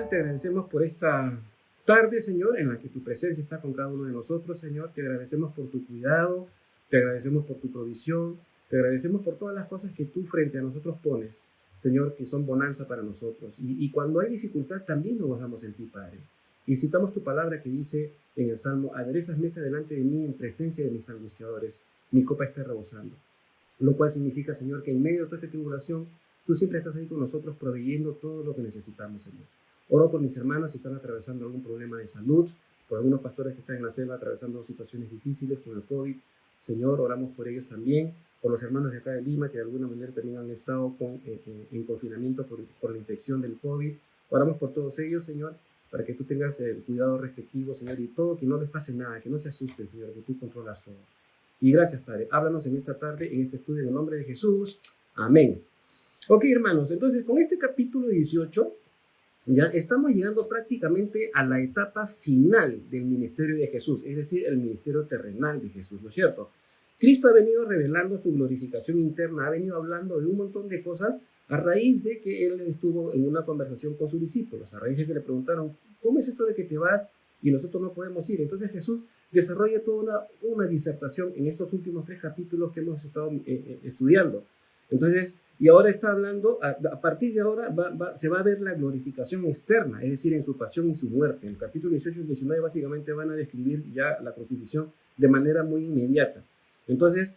Celestial, te agradecemos por esta tarde, Señor, en la que tu presencia está con cada uno de nosotros, Señor. Te agradecemos por tu cuidado, te agradecemos por tu provisión, te agradecemos por todas las cosas que tú frente a nosotros pones, Señor, que son bonanza para nosotros. Y cuando hay dificultad, también nos gozamos en ti, Padre. Y citamos tu palabra que dice en el Salmo: aderezas mesa delante de mí en presencia de mis angustiadores, mi copa está rebosando. Lo cual significa, Señor, que en medio de toda esta tribulación, tú siempre estás ahí con nosotros proveyendo todo lo que necesitamos, Señor. Oro por mis hermanos si están atravesando algún problema de salud, por algunos pastores que están en la selva atravesando situaciones difíciles con el COVID. Señor, oramos por ellos también, por los hermanos de acá de Lima que de alguna manera también han estado en confinamiento por la infección del COVID. Oramos por todos ellos, Señor, para que tú tengas el cuidado respectivo, Señor, y todo, que no les pase nada, que no se asusten, Señor, que tú controlas todo. Y gracias, Padre. Háblanos en esta tarde, en este estudio, en el nombre de Jesús. Amén. Ok, hermanos, entonces con este capítulo 18 ya estamos llegando prácticamente a la etapa final del ministerio de Jesús, es decir, el ministerio terrenal de Jesús, ¿no es cierto? Cristo ha venido revelando su glorificación interna, ha venido hablando de un montón de cosas a raíz de que él estuvo en una conversación con sus discípulos, a raíz de que le preguntaron: ¿cómo es esto de que te vas y nosotros no podemos ir? Entonces Jesús desarrolla toda una disertación en estos últimos 3 capítulos que hemos estado estudiando. Entonces, y ahora está hablando, a partir de ahora se va a ver la glorificación externa, es decir, en su pasión y su muerte. En el capítulo 18 y 19 básicamente van a describir ya la crucifixión de manera muy inmediata. Entonces,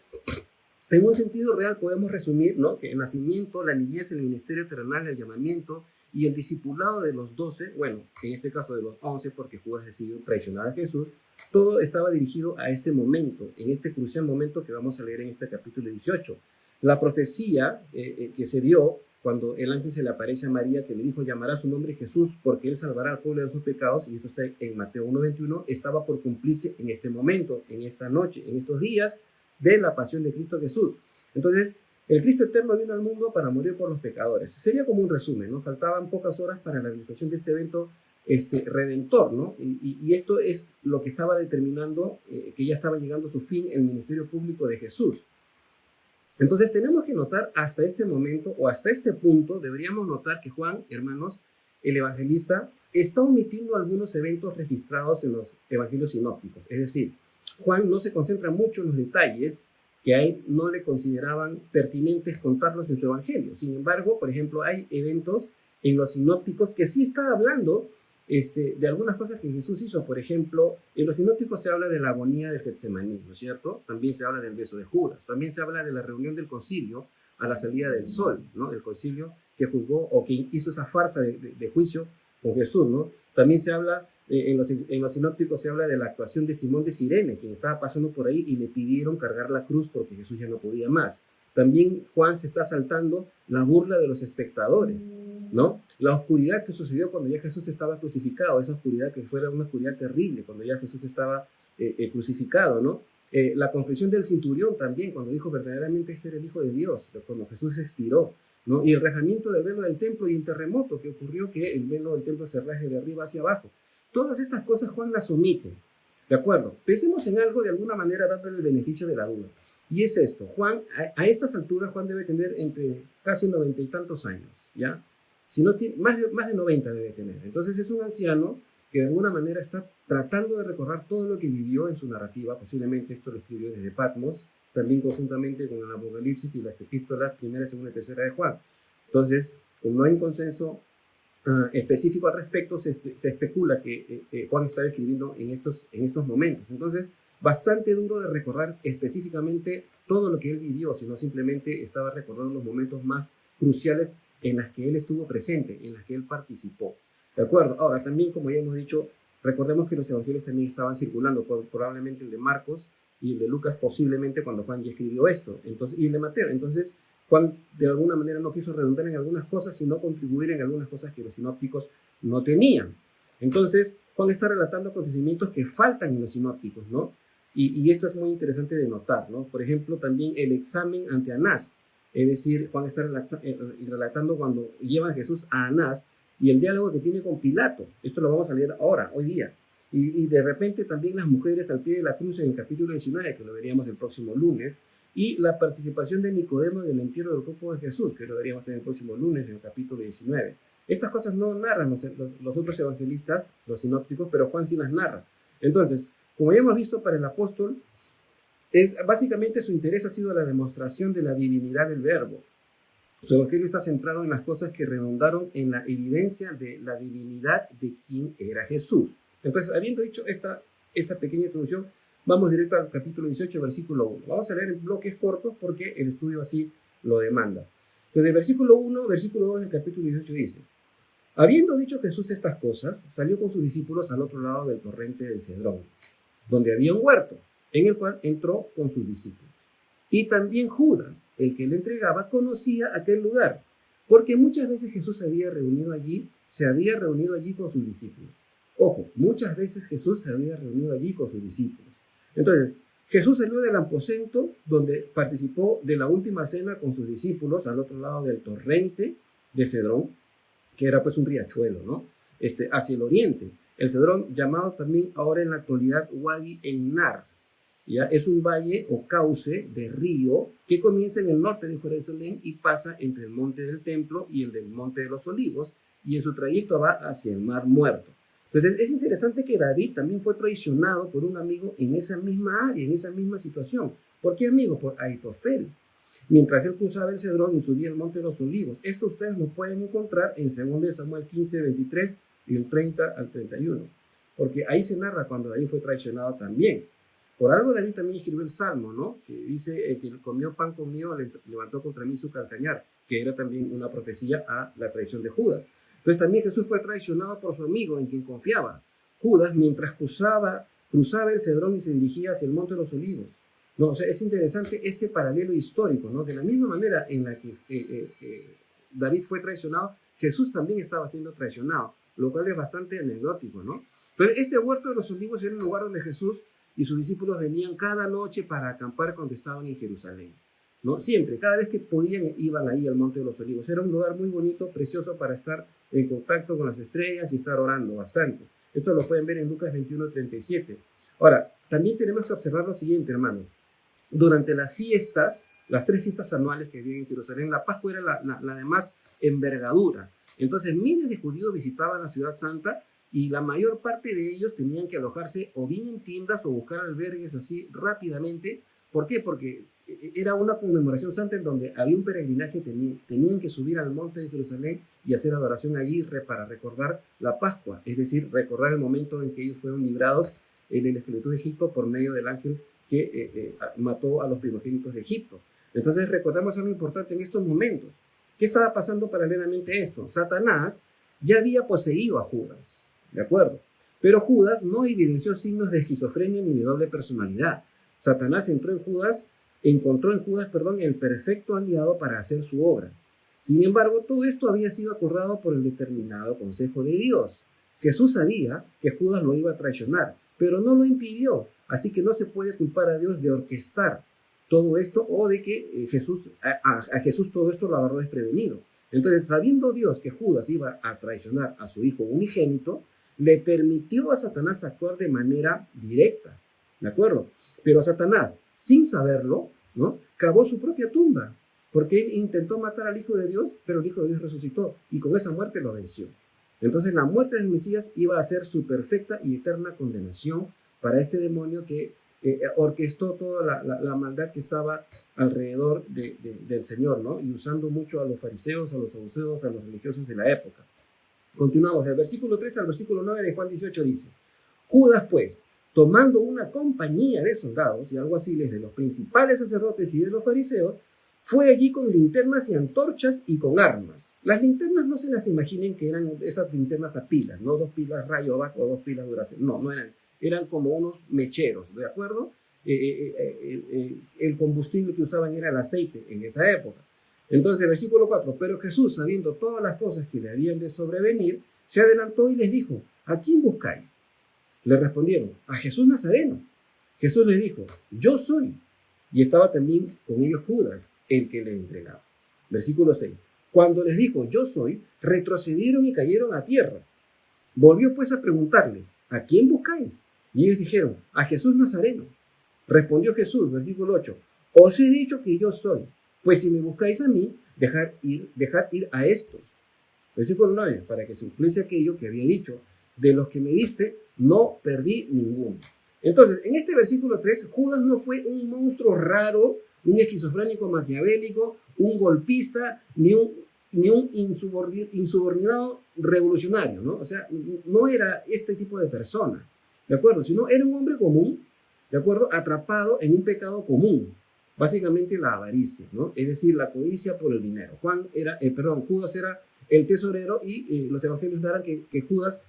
en un sentido real podemos resumir, ¿no?, que el nacimiento, la niñez, el ministerio terrenal, el llamamiento y el discipulado de los 12, bueno, en este caso de los 11, porque Judas decidió traicionar a Jesús, todo estaba dirigido a este momento, en este crucial momento que vamos a leer en este capítulo 18. La profecía que se dio cuando el ángel se le aparece a María, que le dijo: llamará su nombre Jesús porque él salvará al pueblo de sus pecados, y esto está en Mateo 1:21, estaba por cumplirse en este momento, en esta noche, en estos días de la pasión de Cristo Jesús. Entonces, el Cristo eterno vino al mundo para morir por los pecadores. Sería como un resumen, ¿no? Faltaban pocas horas para la realización de este evento redentor, ¿no? Y esto es lo que estaba determinando que ya estaba llegando a su fin el ministerio público de Jesús. Entonces tenemos que notar hasta este momento, o hasta este punto, deberíamos notar que Juan, hermanos, el evangelista, está omitiendo algunos eventos registrados en los evangelios sinópticos. Es decir, Juan no se concentra mucho en los detalles que a él no le consideraban pertinentes contarlos en su evangelio. Sin embargo, por ejemplo, hay eventos en los sinópticos que sí está hablando de algunas cosas que Jesús hizo. Por ejemplo, en los sinópticos se habla de la agonía del Getsemaní, ¿no es cierto? También se habla del beso de Judas, también se habla de la reunión del concilio a la salida del sol, ¿no? El concilio que juzgó o que hizo esa farsa de juicio con Jesús, ¿no? También se habla, en los sinópticos se habla de la actuación de Simón de Cirene, quien estaba pasando por ahí y le pidieron cargar la cruz porque Jesús ya no podía más. También Juan se está saltando la burla de los espectadores, ¿no? La oscuridad que sucedió cuando ya Jesús estaba crucificado, esa oscuridad que fuera una oscuridad terrible cuando ya Jesús estaba crucificado, ¿no? La confesión del centurión también, cuando dijo verdaderamente este era el Hijo de Dios, cuando Jesús expiró, ¿no? Y el rasgamiento del velo del templo y el terremoto que ocurrió, que el velo del templo se rasgue de arriba hacia abajo. Todas estas cosas Juan las omite, ¿de acuerdo? Pensemos en algo de alguna manera dándole el beneficio de la duda. Y es esto: Juan, a estas alturas, Juan debe tener entre casi 90 y tantos años, ¿ya? Si no tiene, más de 90 debe tener. Entonces es un anciano que de alguna manera está tratando de recordar todo lo que vivió en su narrativa. Posiblemente esto lo escribió desde Patmos, también conjuntamente con el Apocalipsis y las epístolas primera, segunda y tercera de Juan. Entonces, como no hay un consenso específico al respecto, se especula que Juan estaba escribiendo en estos momentos. Entonces, bastante duro de recordar específicamente todo lo que él vivió, sino simplemente estaba recordando los momentos más cruciales en las que él estuvo presente, en las que él participó. ¿De acuerdo? Ahora, también, como ya hemos dicho, recordemos que los evangelios también estaban circulando, probablemente el de Marcos y el de Lucas, posiblemente cuando Juan ya escribió esto, entonces, y el de Mateo. Entonces, Juan de alguna manera no quiso redundar en algunas cosas, sino contribuir en algunas cosas que los sinópticos no tenían. Entonces, Juan está relatando acontecimientos que faltan en los sinópticos, ¿no? Y esto es muy interesante de notar, ¿no? Por ejemplo, también el examen ante Anás. Es decir, Juan está relatando cuando llevan a Jesús a Anás y el diálogo que tiene con Pilato. Esto lo vamos a leer ahora, hoy día. Y de repente también las mujeres al pie de la cruz en el capítulo 19, que lo veríamos el próximo lunes, y la participación de Nicodemo en el entierro del cuerpo de Jesús, que lo veríamos también el próximo lunes en el capítulo 19. Estas cosas no narran los otros evangelistas, los sinópticos, pero Juan sí las narra. Entonces, como ya hemos visto para el apóstol, básicamente su interés ha sido la demostración de la divinidad del Verbo. Su evangelio está centrado en las cosas que redundaron en la evidencia de la divinidad de quien era Jesús. Entonces, habiendo dicho esta pequeña introducción, vamos directo al capítulo 18, versículo 1. Vamos a leer en bloques cortos porque el estudio así lo demanda. Entonces, el versículo 1, versículo 2 del capítulo 18 dice: habiendo dicho Jesús estas cosas, salió con sus discípulos al otro lado del torrente del Cedrón, donde había un huerto, en el cual entró con sus discípulos. Y también Judas, el que le entregaba, conocía aquel lugar, porque muchas veces Jesús se había reunido allí con sus discípulos. Ojo, muchas veces Jesús se había reunido allí con sus discípulos. Entonces, Jesús salió del aposento donde participó de la última cena con sus discípulos al otro lado del torrente de Cedrón, que era pues un riachuelo, ¿no? Hacia el oriente. El Cedrón, llamado también ahora en la actualidad Wadi en-Nar, ¿ya? Es un valle o cauce de río que comienza en el norte de Jerusalén y pasa entre el monte del Templo y el del monte de los Olivos, y en su trayecto va hacia el Mar Muerto. Entonces es interesante que David también fue traicionado por un amigo en esa misma área, en esa misma situación. ¿Por qué amigo? Por Ahitofel. Mientras él cruzaba el Cedrón y subía el monte de los Olivos. Esto ustedes lo pueden encontrar en 2 Samuel 15, 23 y el 30 al 31. Porque ahí se narra cuando David fue traicionado también. Por algo David también escribió el Salmo, ¿no? Que dice, que comió pan conmigo, levantó contra mí su calcañar, que era también una profecía a la traición de Judas. Entonces también Jesús fue traicionado por su amigo en quien confiaba, Judas, mientras cruzaba el Cedrón y se dirigía hacia el monte de los Olivos. No, o sea, es interesante este paralelo histórico, ¿no? De la misma manera en la que David fue traicionado, Jesús también estaba siendo traicionado, lo cual es bastante anecdótico, ¿no? Entonces, este huerto de los Olivos era un lugar donde Jesús y sus discípulos venían cada noche para acampar cuando estaban en Jerusalén, ¿no? Siempre, cada vez que podían, iban ahí al monte de los Olivos. Era un lugar muy bonito, precioso para estar en contacto con las estrellas y estar orando bastante. Esto lo pueden ver en Lucas 21:37. Ahora, también tenemos que observar lo siguiente, hermano. Durante las fiestas, las 3 fiestas anuales que había en Jerusalén, la Pascua era la de más envergadura. Entonces, miles de judíos visitaban la ciudad santa y la mayor parte de ellos tenían que alojarse o bien en tiendas o buscar albergues así rápidamente. ¿Por qué? Porque era una conmemoración santa en donde había un peregrinaje, tenían que subir al monte de Jerusalén y hacer adoración allí para recordar la Pascua, es decir, recordar el momento en que ellos fueron librados de la esclavitud de Egipto por medio del ángel que mató a los primogénitos de Egipto. Entonces recordamos algo importante en estos momentos. ¿Qué estaba pasando paralelamente a esto? Satanás ya había poseído a Judas, ¿de acuerdo? Pero Judas no evidenció signos de esquizofrenia ni de doble personalidad. Satanás encontró en Judas, el perfecto aliado para hacer su obra. Sin embargo, todo esto había sido acordado por el determinado consejo de Dios. Jesús sabía que Judas lo iba a traicionar, pero no lo impidió. Así que no se puede culpar a Dios de orquestar todo esto o de que a Jesús todo esto lo agarró desprevenido. Entonces, sabiendo Dios que Judas iba a traicionar a su hijo unigénito, le permitió a Satanás actuar de manera directa, ¿de acuerdo? Pero Satanás, sin saberlo, ¿no?, cavó su propia tumba, porque él intentó matar al Hijo de Dios, pero el Hijo de Dios resucitó y con esa muerte lo venció. Entonces, la muerte del Mesías iba a ser su perfecta y eterna condenación para este demonio que orquestó toda la maldad que estaba alrededor del Señor, ¿no? Y usando mucho a los fariseos, a los saduceos, a los religiosos de la época. Continuamos, del versículo 3 al versículo 9 de Juan 18 dice: Judas, pues, tomando una compañía de soldados y alguaciles de los principales sacerdotes y de los fariseos, fue allí con linternas y antorchas y con armas. Las linternas no se las imaginen que eran esas linternas a pilas, no 2 pilas Rayovac o 2 pilas Duracell, no eran como unos mecheros, ¿de acuerdo? El combustible que usaban era el aceite en esa época. Entonces, versículo 4, pero Jesús, sabiendo todas las cosas que le habían de sobrevenir, se adelantó y les dijo: ¿a quién buscáis? Le respondieron: a Jesús Nazareno. Jesús les dijo: yo soy. Y estaba también con ellos Judas, el que le entregaba. Versículo 6, cuando les dijo: yo soy, retrocedieron y cayeron a tierra. Volvió pues a preguntarles: ¿a quién buscáis? Y ellos dijeron: a Jesús Nazareno. Respondió Jesús, versículo 8, os he dicho que yo soy, pues si me buscáis a mí, dejad ir a estos. Versículo 9, para que se cumpliese aquello que había dicho, de los que me diste, no perdí ninguno. Entonces, en este versículo 3, Judas no fue un monstruo raro, un esquizofrénico maquiavélico, un golpista, ni un insubordinado revolucionario, ¿no? O sea, no era este tipo de persona, ¿de acuerdo? Sino era un hombre común, ¿de acuerdo? Atrapado en un pecado común, básicamente la avaricia, ¿no? Es decir, la codicia por el dinero. Judas era el tesorero y los evangelios narran que Judas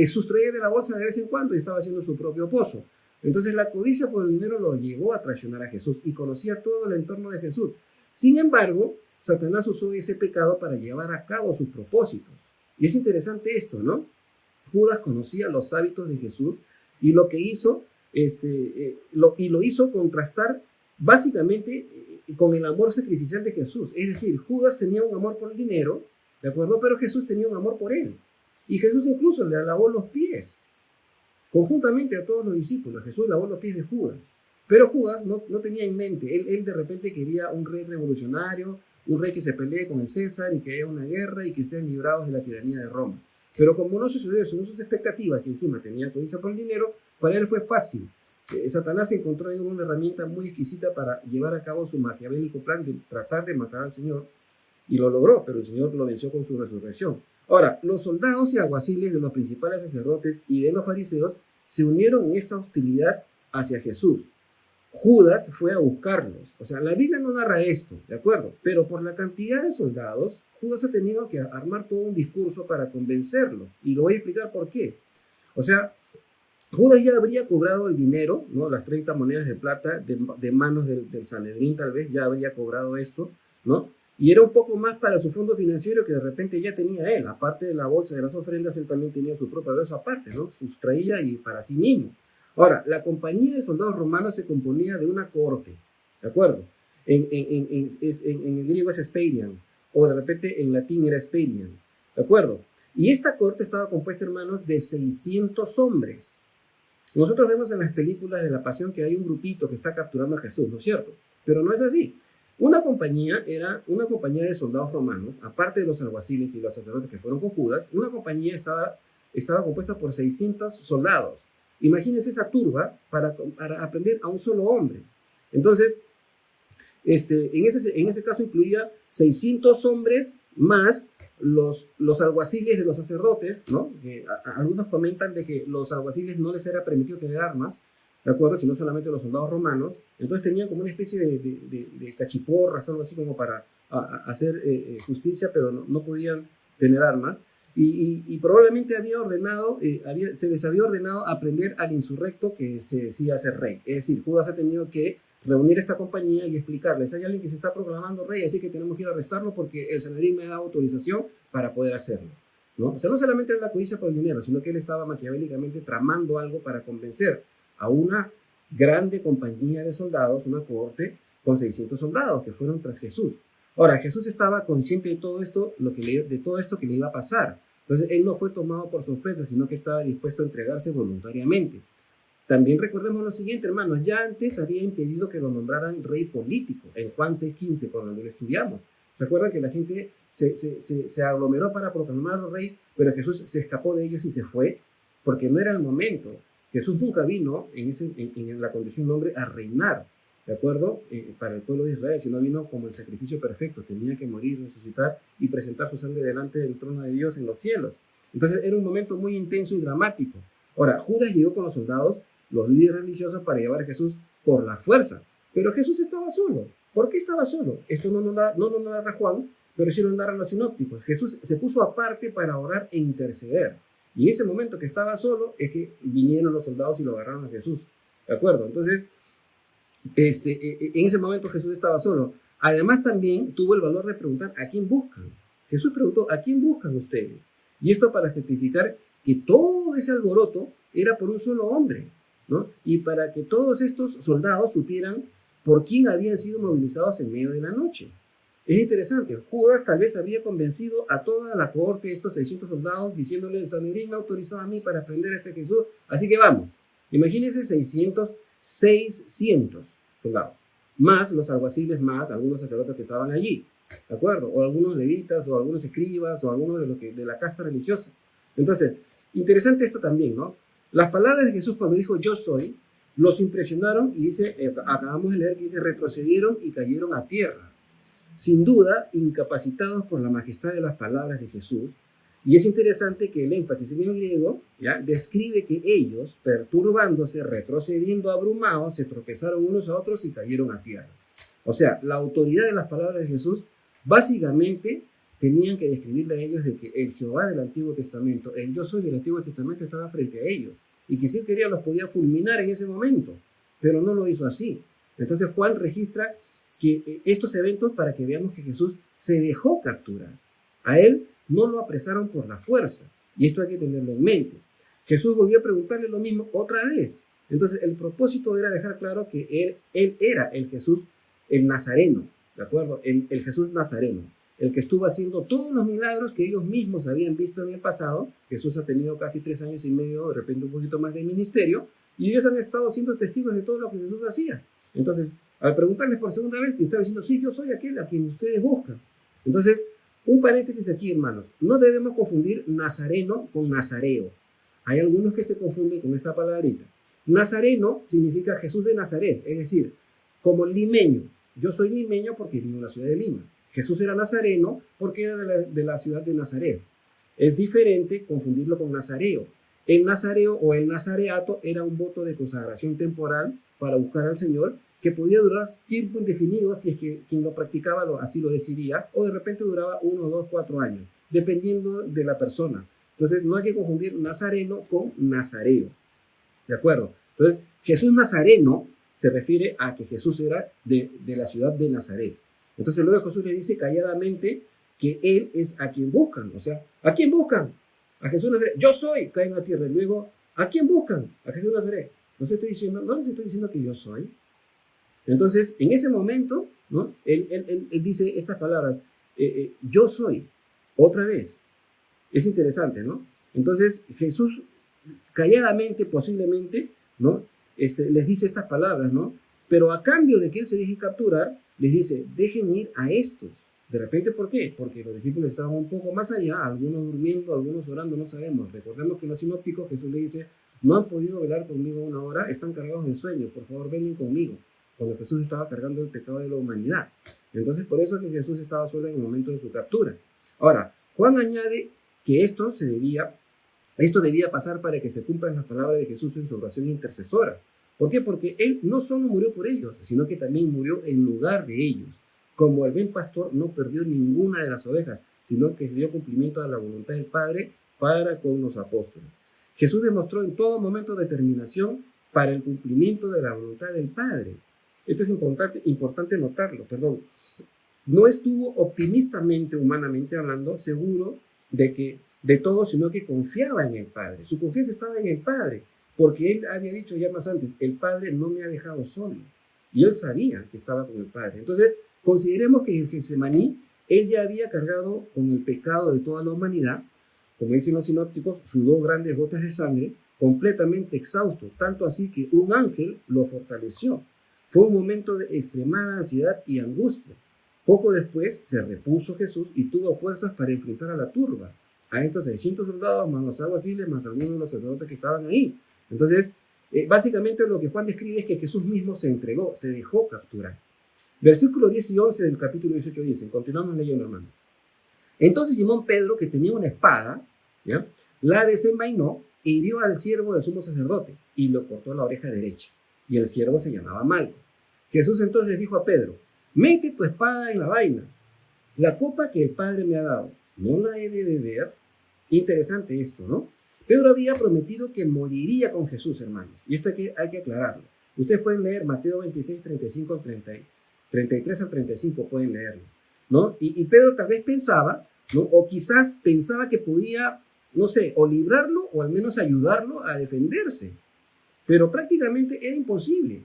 sustraía de la bolsa de vez en cuando y estaba haciendo su propio pozo. Entonces la codicia por el dinero lo llevó a traicionar a Jesús y conocía todo el entorno de Jesús. Sin embargo, Satanás usó ese pecado para llevar a cabo sus propósitos. Y es interesante esto, ¿no? Judas conocía los hábitos de Jesús y lo que hizo, lo hizo contrastar básicamente con el amor sacrificial de Jesús. Es decir, Judas tenía un amor por el dinero, ¿de acuerdo? Pero Jesús tenía un amor por él. Y Jesús incluso le lavó los pies. Conjuntamente a todos los discípulos, Jesús lavó los pies de Judas. Pero Judas no tenía en mente, él de repente quería un rey revolucionario, un rey que se pelee con el César y que haya una guerra y que sean librados de la tiranía de Roma. Pero como no sucedió según sus expectativas y encima tenía codicia por el dinero, para él fue fácil. Satanás encontró en una herramienta muy exquisita para llevar a cabo su maquiavélico plan de tratar de matar al Señor, y lo logró, pero el Señor lo venció con su resurrección. Ahora, los soldados y alguaciles de los principales sacerdotes y de los fariseos se unieron en esta hostilidad hacia Jesús. Judas fue a buscarlos. O sea, la Biblia no narra esto, ¿de acuerdo? Pero por la cantidad de soldados, Judas ha tenido que armar todo un discurso para convencerlos. Y lo voy a explicar por qué. O sea, Judas ya habría cobrado el dinero, ¿no? Las 30 monedas de plata de manos del Sanedrín, tal vez, ya habría cobrado esto, ¿no? Y era un poco más para su fondo financiero que de repente ya tenía él. Aparte de la bolsa de las ofrendas, él también tenía su propia bolsa aparte, ¿no? Sustraía y para sí mismo. Ahora, la compañía de soldados romanos se componía de una cohorte, ¿de acuerdo? En el griego es Sperian, o de repente en latín era Sperian, ¿de acuerdo? Y esta cohorte estaba compuesta, hermanos, de 600 hombres. Nosotros vemos en las películas de la Pasión que hay un grupito que está capturando a Jesús, ¿no es cierto? Pero no es así. Una compañía era una compañía de soldados romanos, aparte de los alguaciles y los sacerdotes que fueron con Judas, una compañía estaba compuesta por 600 soldados. Imagínense esa turba para aprender a un solo hombre. Entonces, en ese caso incluía 600 hombres más los alguaciles de los sacerdotes, ¿no? Algunos comentan de que los alguaciles no les era permitido tener armas, ¿de acuerdo? Sino solamente los soldados romanos. Entonces tenían como una especie de cachiporras, algo así como para hacer justicia, pero no podían tener armas. Y probablemente se les había ordenado aprender al insurrecto que se decía ser rey. Es decir, Judas ha tenido que reunir esta compañía y explicarles: hay alguien que se está proclamando rey, así que tenemos que ir a arrestarlo porque el Sanedrín me da autorización para poder hacerlo, ¿no? O sea, no solamente era la codicia por el dinero, sino que él estaba maquiavélicamente tramando algo para convencer a una grande compañía de soldados, una cohorte con 600 soldados que fueron tras Jesús. Ahora, Jesús estaba consciente de todo esto, de todo esto que le iba a pasar. Entonces, él no fue tomado por sorpresa, sino que estaba dispuesto a entregarse voluntariamente. También recordemos lo siguiente, hermanos: ya antes había impedido que lo nombraran rey político, en Juan 6:15, cuando lo estudiamos. ¿Se acuerdan que la gente se aglomeró para proclamarlo rey, pero Jesús se escapó de ellos y se fue? Porque no era el momento. Jesús nunca vino en la condición de hombre a reinar, ¿de acuerdo? Para el pueblo de Israel, sino vino como el sacrificio perfecto. Tenía que morir, resucitar y presentar su sangre delante del trono de Dios en los cielos. Entonces era un momento muy intenso y dramático. Ahora, Judas llegó con los soldados, los líderes religiosos, para llevar a Jesús por la fuerza. Pero Jesús estaba solo. ¿Por qué estaba solo? Esto no lo narra Juan, pero sí lo narran los sinópticos. Jesús se puso aparte para orar e interceder. Y en ese momento que estaba solo es que vinieron los soldados y lo agarraron a Jesús. ¿De acuerdo? Entonces, en ese momento Jesús estaba solo. Además, también tuvo el valor de preguntar: ¿a quién buscan? Jesús preguntó: ¿a quién buscan ustedes? Y esto para certificar que todo ese alboroto era por un solo hombre, ¿no? Y para que todos estos soldados supieran por quién habían sido movilizados en medio de la noche. Es interesante, Judas tal vez había convencido a toda la cohorte de estos 600 soldados, diciéndole: el Sanedrín me ha autorizado a mí para prender a este Jesús, así que vamos. Imagínense 600 soldados, más los alguaciles, más algunos sacerdotes que estaban allí. ¿de acuerdo? O algunos levitas, o algunos escribas, o algunos de la casta religiosa. Entonces, interesante esto también, ¿no? Las palabras de Jesús cuando dijo yo soy, los impresionaron y dice, acabamos de leer que dice, retrocedieron y cayeron a tierra. Sin duda, incapacitados por la majestad de las palabras de Jesús. Y es interesante que el énfasis en el griego ¿ya? Describe que ellos, perturbándose, retrocediendo, abrumados, se tropezaron unos a otros y cayeron a tierra. O sea, la autoridad de las palabras de Jesús básicamente tenían que describirle a ellos de que el Jehová del Antiguo Testamento, el yo soy del Antiguo Testamento estaba frente a ellos y que si él quería los podía fulminar en ese momento, pero no lo hizo así. Entonces Juan registra que estos eventos para que veamos que Jesús se dejó capturar. A él no lo apresaron por la fuerza, y esto hay que tenerlo en mente. Jesús volvió a preguntarle lo mismo otra vez. Entonces el propósito era dejar claro que él era el Jesús, el Nazareno, ¿de acuerdo? El Jesús Nazareno, el que estuvo haciendo todos los milagros que ellos mismos habían visto en el pasado. Jesús ha tenido casi 3 años y medio, de repente un poquito más de ministerio, y ellos han estado siendo testigos de todo lo que Jesús hacía. Entonces, al preguntarles por segunda vez, estaba diciendo, sí, yo soy aquel a quien ustedes buscan. Entonces, un paréntesis aquí, hermanos. No debemos confundir nazareno con nazareo. Hay algunos que se confunden con esta palabrita. Nazareno significa Jesús de Nazaret, es decir, como limeño. Yo soy limeño porque vivo en la ciudad de Lima. Jesús era nazareno porque era de la ciudad de Nazaret. Es diferente confundirlo con nazareo. El nazareo o el nazareato era un voto de consagración temporal para buscar al Señor que podía durar tiempo indefinido si es que quien lo practicaba así lo decidía, o de repente duraba 1, 2, 4 años, dependiendo de la persona. Entonces no hay que confundir nazareno con nazareo. ¿De acuerdo? Entonces Jesús Nazareno se refiere a que Jesús era de la ciudad de Nazaret. Entonces luego Jesús le dice calladamente que Él es a quien buscan. O sea, ¿a quién buscan? A Jesús Nazaret. Yo soy, caen a tierra. Y luego, ¿a quién buscan? A Jesús Nazaret. No les estoy diciendo que yo soy. Entonces, en ese momento, ¿no? Él dice estas palabras, yo soy, otra vez. Es interesante, ¿no? Entonces, Jesús calladamente, posiblemente, ¿no? Les dice estas palabras, ¿no? Pero a cambio de que él se deje capturar, les dice, dejen ir a estos. De repente, ¿por qué? Porque los discípulos estaban un poco más allá, algunos durmiendo, algunos orando, no sabemos. Recordemos que en los sinópticos Jesús le dice, no han podido velar conmigo 1 hora, están cargados de sueño, por favor vengan conmigo. Cuando Jesús estaba cargando el pecado de la humanidad. Entonces, por eso es que Jesús estaba solo en el momento de su captura. Ahora, Juan añade que esto debía pasar para que se cumplan las palabras de Jesús en su oración intercesora. ¿Por qué? Porque Él no solo murió por ellos, sino que también murió en lugar de ellos. Como el buen pastor no perdió ninguna de las ovejas, sino que se dio cumplimiento a la voluntad del Padre para con los apóstoles. Jesús demostró en todo momento determinación para el cumplimiento de la voluntad del Padre. Esto es importante notarlo, perdón. No estuvo optimistamente, humanamente hablando, seguro de todo, sino que confiaba en el Padre. Su confianza estaba en el Padre, porque él había dicho ya más antes, el Padre no me ha dejado solo. Y él sabía que estaba con el Padre. Entonces, consideremos que en Getsemaní, él ya había cargado con el pecado de toda la humanidad, como dicen los sinópticos, sudó grandes gotas de sangre, completamente exhausto, tanto así que un ángel lo fortaleció. Fue un momento de extremada ansiedad y angustia. Poco después se repuso Jesús y tuvo fuerzas para enfrentar a la turba, a estos 600 soldados, más los alguaciles, más algunos de los sacerdotes que estaban ahí. Entonces, básicamente lo que Juan describe es que Jesús mismo se entregó, se dejó capturar. Versículos 10 y 11 del capítulo 18 dicen, continuamos leyendo, hermano. Entonces Simón Pedro, que tenía una espada, ¿ya? La desenvainó e hirió al siervo del sumo sacerdote y lo cortó la oreja derecha. Y el siervo se llamaba Malco. Jesús entonces dijo a Pedro, mete tu espada en la vaina. La copa que el Padre me ha dado, ¿no la he de beber? Interesante esto, ¿no? Pedro había prometido que moriría con Jesús, hermanos. Y esto hay que aclararlo. Ustedes pueden leer Mateo 26, 35 al 30, 33 al 35, pueden leerlo, ¿no? Y Pedro tal vez pensaba, ¿no? O quizás pensaba que podía, no sé, o librarlo o al menos ayudarlo a defenderse. Pero prácticamente era imposible.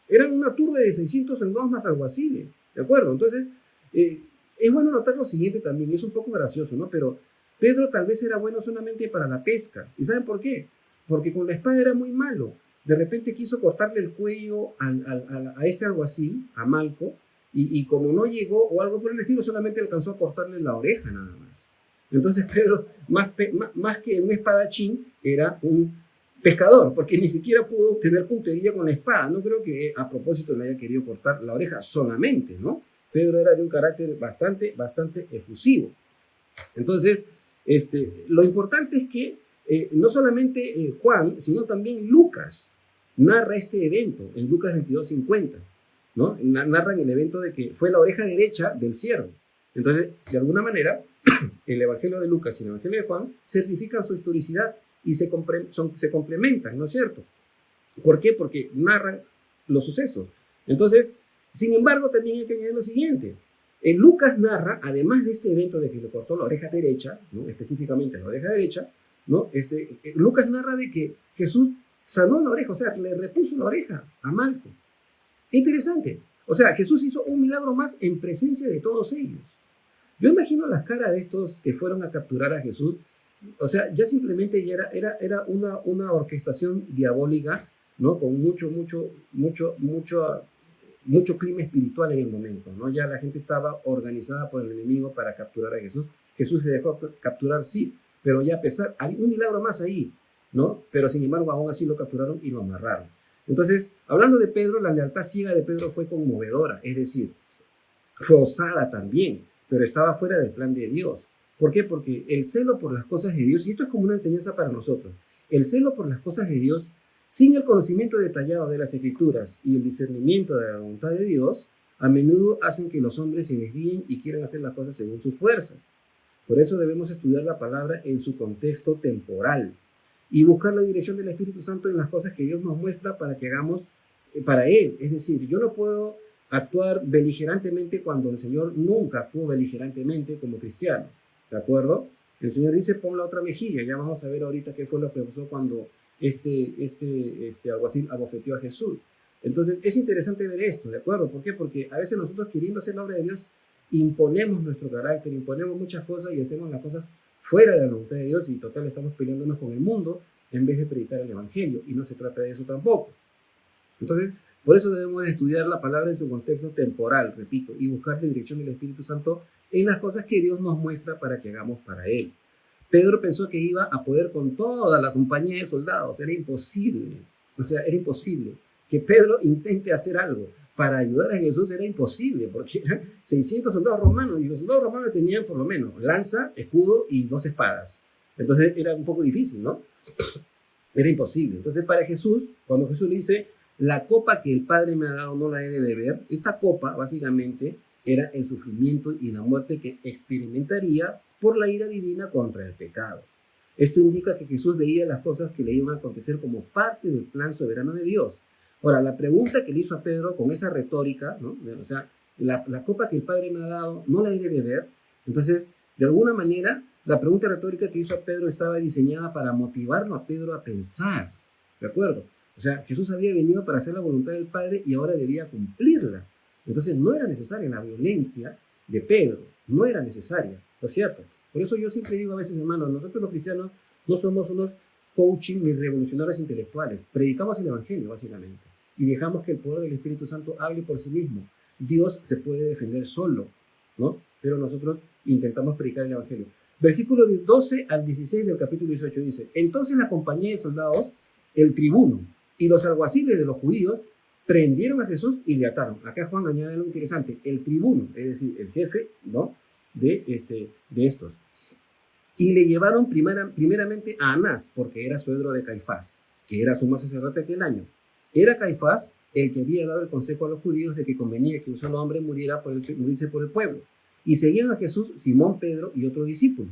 Eran una turba de 600 soldados más alguaciles, ¿de acuerdo? Entonces, es bueno notar lo siguiente también, es un poco gracioso, ¿no? Pero Pedro tal vez era bueno solamente para la pesca. ¿Y saben por qué? Porque con la espada era muy malo. De repente quiso cortarle el cuello a este alguacil, a Malco, y como no llegó o algo por el estilo, solamente alcanzó a cortarle la oreja nada más. Entonces Pedro, más que un espadachín, era un pescador, porque ni siquiera pudo tener puntería con la espada. No creo que a propósito le haya querido cortar la oreja solamente, ¿no? Pedro era de un carácter bastante efusivo. Entonces, lo importante es que no solamente Juan, sino también Lucas narra este evento en Lucas 22:50, ¿no? Narran el evento de que fue la oreja derecha del siervo. Entonces, de alguna manera, el Evangelio de Lucas y el Evangelio de Juan certifican su historicidad y se complementan, ¿no es cierto? ¿Por qué? Porque narran los sucesos. Entonces, sin embargo, también hay que añadir lo siguiente. Lucas narra, además de este evento de que le cortó la oreja derecha, ¿no? Específicamente la oreja derecha, ¿no? Lucas narra de que Jesús sanó la oreja, o sea, le repuso la oreja a Malco. Interesante. O sea, Jesús hizo un milagro más en presencia de todos ellos. Yo imagino las caras de estos que fueron a capturar a Jesús. O sea, ya simplemente ya era una orquestación diabólica, ¿no? Con mucho clima espiritual en el momento, ¿no? Ya la gente estaba organizada por el enemigo para capturar a Jesús. Jesús se dejó capturar, sí, pero ya hay un milagro más ahí, ¿no? Pero sin embargo, aún así lo capturaron y lo amarraron. Entonces, hablando de Pedro, la lealtad ciega de Pedro fue conmovedora, es decir, fue osada también, pero estaba fuera del plan de Dios. ¿Por qué? Porque el celo por las cosas de Dios, y esto es como una enseñanza para nosotros, el celo por las cosas de Dios, sin el conocimiento detallado de las Escrituras y el discernimiento de la voluntad de Dios, a menudo hacen que los hombres se desvíen y quieran hacer las cosas según sus fuerzas. Por eso debemos estudiar la palabra en su contexto temporal y buscar la dirección del Espíritu Santo en las cosas que Dios nos muestra para que hagamos para Él. Es decir, yo no puedo actuar beligerantemente cuando el Señor nunca actuó beligerantemente como cristiano. ¿De acuerdo? El Señor dice, pon la otra mejilla. Ya vamos a ver ahorita qué fue lo que pasó cuando este alguacil abofeteó a Jesús. Entonces, es interesante ver esto, ¿de acuerdo? ¿Por qué? Porque a veces nosotros, queriendo hacer la obra de Dios, imponemos nuestro carácter, imponemos muchas cosas y hacemos las cosas fuera de la voluntad de Dios y total estamos peleándonos con el mundo en vez de predicar el Evangelio. Y no se trata de eso tampoco. Entonces, por eso debemos estudiar la palabra en su contexto temporal, repito, y buscar la dirección del Espíritu Santo en las cosas que Dios nos muestra para que hagamos para Él. Pedro pensó que iba a poder con toda la compañía de soldados. Era imposible. O sea, era imposible. Que Pedro intente hacer algo para ayudar a Jesús era imposible, porque eran 600 soldados romanos, y los soldados romanos tenían por lo menos lanza, escudo y 2 espadas. Entonces era un poco difícil, ¿no? Era imposible. Entonces para Jesús, cuando Jesús le dice, la copa que el Padre me ha dado no la he de beber, esta copa básicamente era el sufrimiento y la muerte que experimentaría por la ira divina contra el pecado. Esto indica que Jesús veía las cosas que le iban a acontecer como parte del plan soberano de Dios. Ahora, la pregunta que le hizo a Pedro con esa retórica, ¿no? O sea, la copa que el Padre me ha dado, ¿no la he de beber? Entonces, de alguna manera, la pregunta retórica que hizo a Pedro estaba diseñada para motivarlo a Pedro a pensar, ¿de acuerdo? O sea, Jesús había venido para hacer la voluntad del Padre y ahora debía cumplirla. Entonces, no era necesaria la violencia de Pedro, no era necesaria, ¿no es cierto? Por eso yo siempre digo a veces, hermanos, nosotros los cristianos no somos unos coaching ni revolucionarios intelectuales, predicamos el Evangelio, básicamente, y dejamos que el poder del Espíritu Santo hable por sí mismo. Dios se puede defender solo, ¿no? Pero nosotros intentamos predicar el Evangelio. Versículo 12 al 16 del capítulo 18 dice, entonces la compañía de soldados, el tribuno y los alguaciles de los judíos prendieron a Jesús y le ataron. Acá Juan añade algo interesante, el tribuno, es decir, el jefe, ¿no? de estos. Y le llevaron primeramente a Anás, porque era suegro de Caifás, que era sumo sacerdote aquel año. Era Caifás el que había dado el consejo a los judíos de que convenía que un solo hombre muriese por el pueblo. Y seguían a Jesús Simón, Pedro y otro discípulo.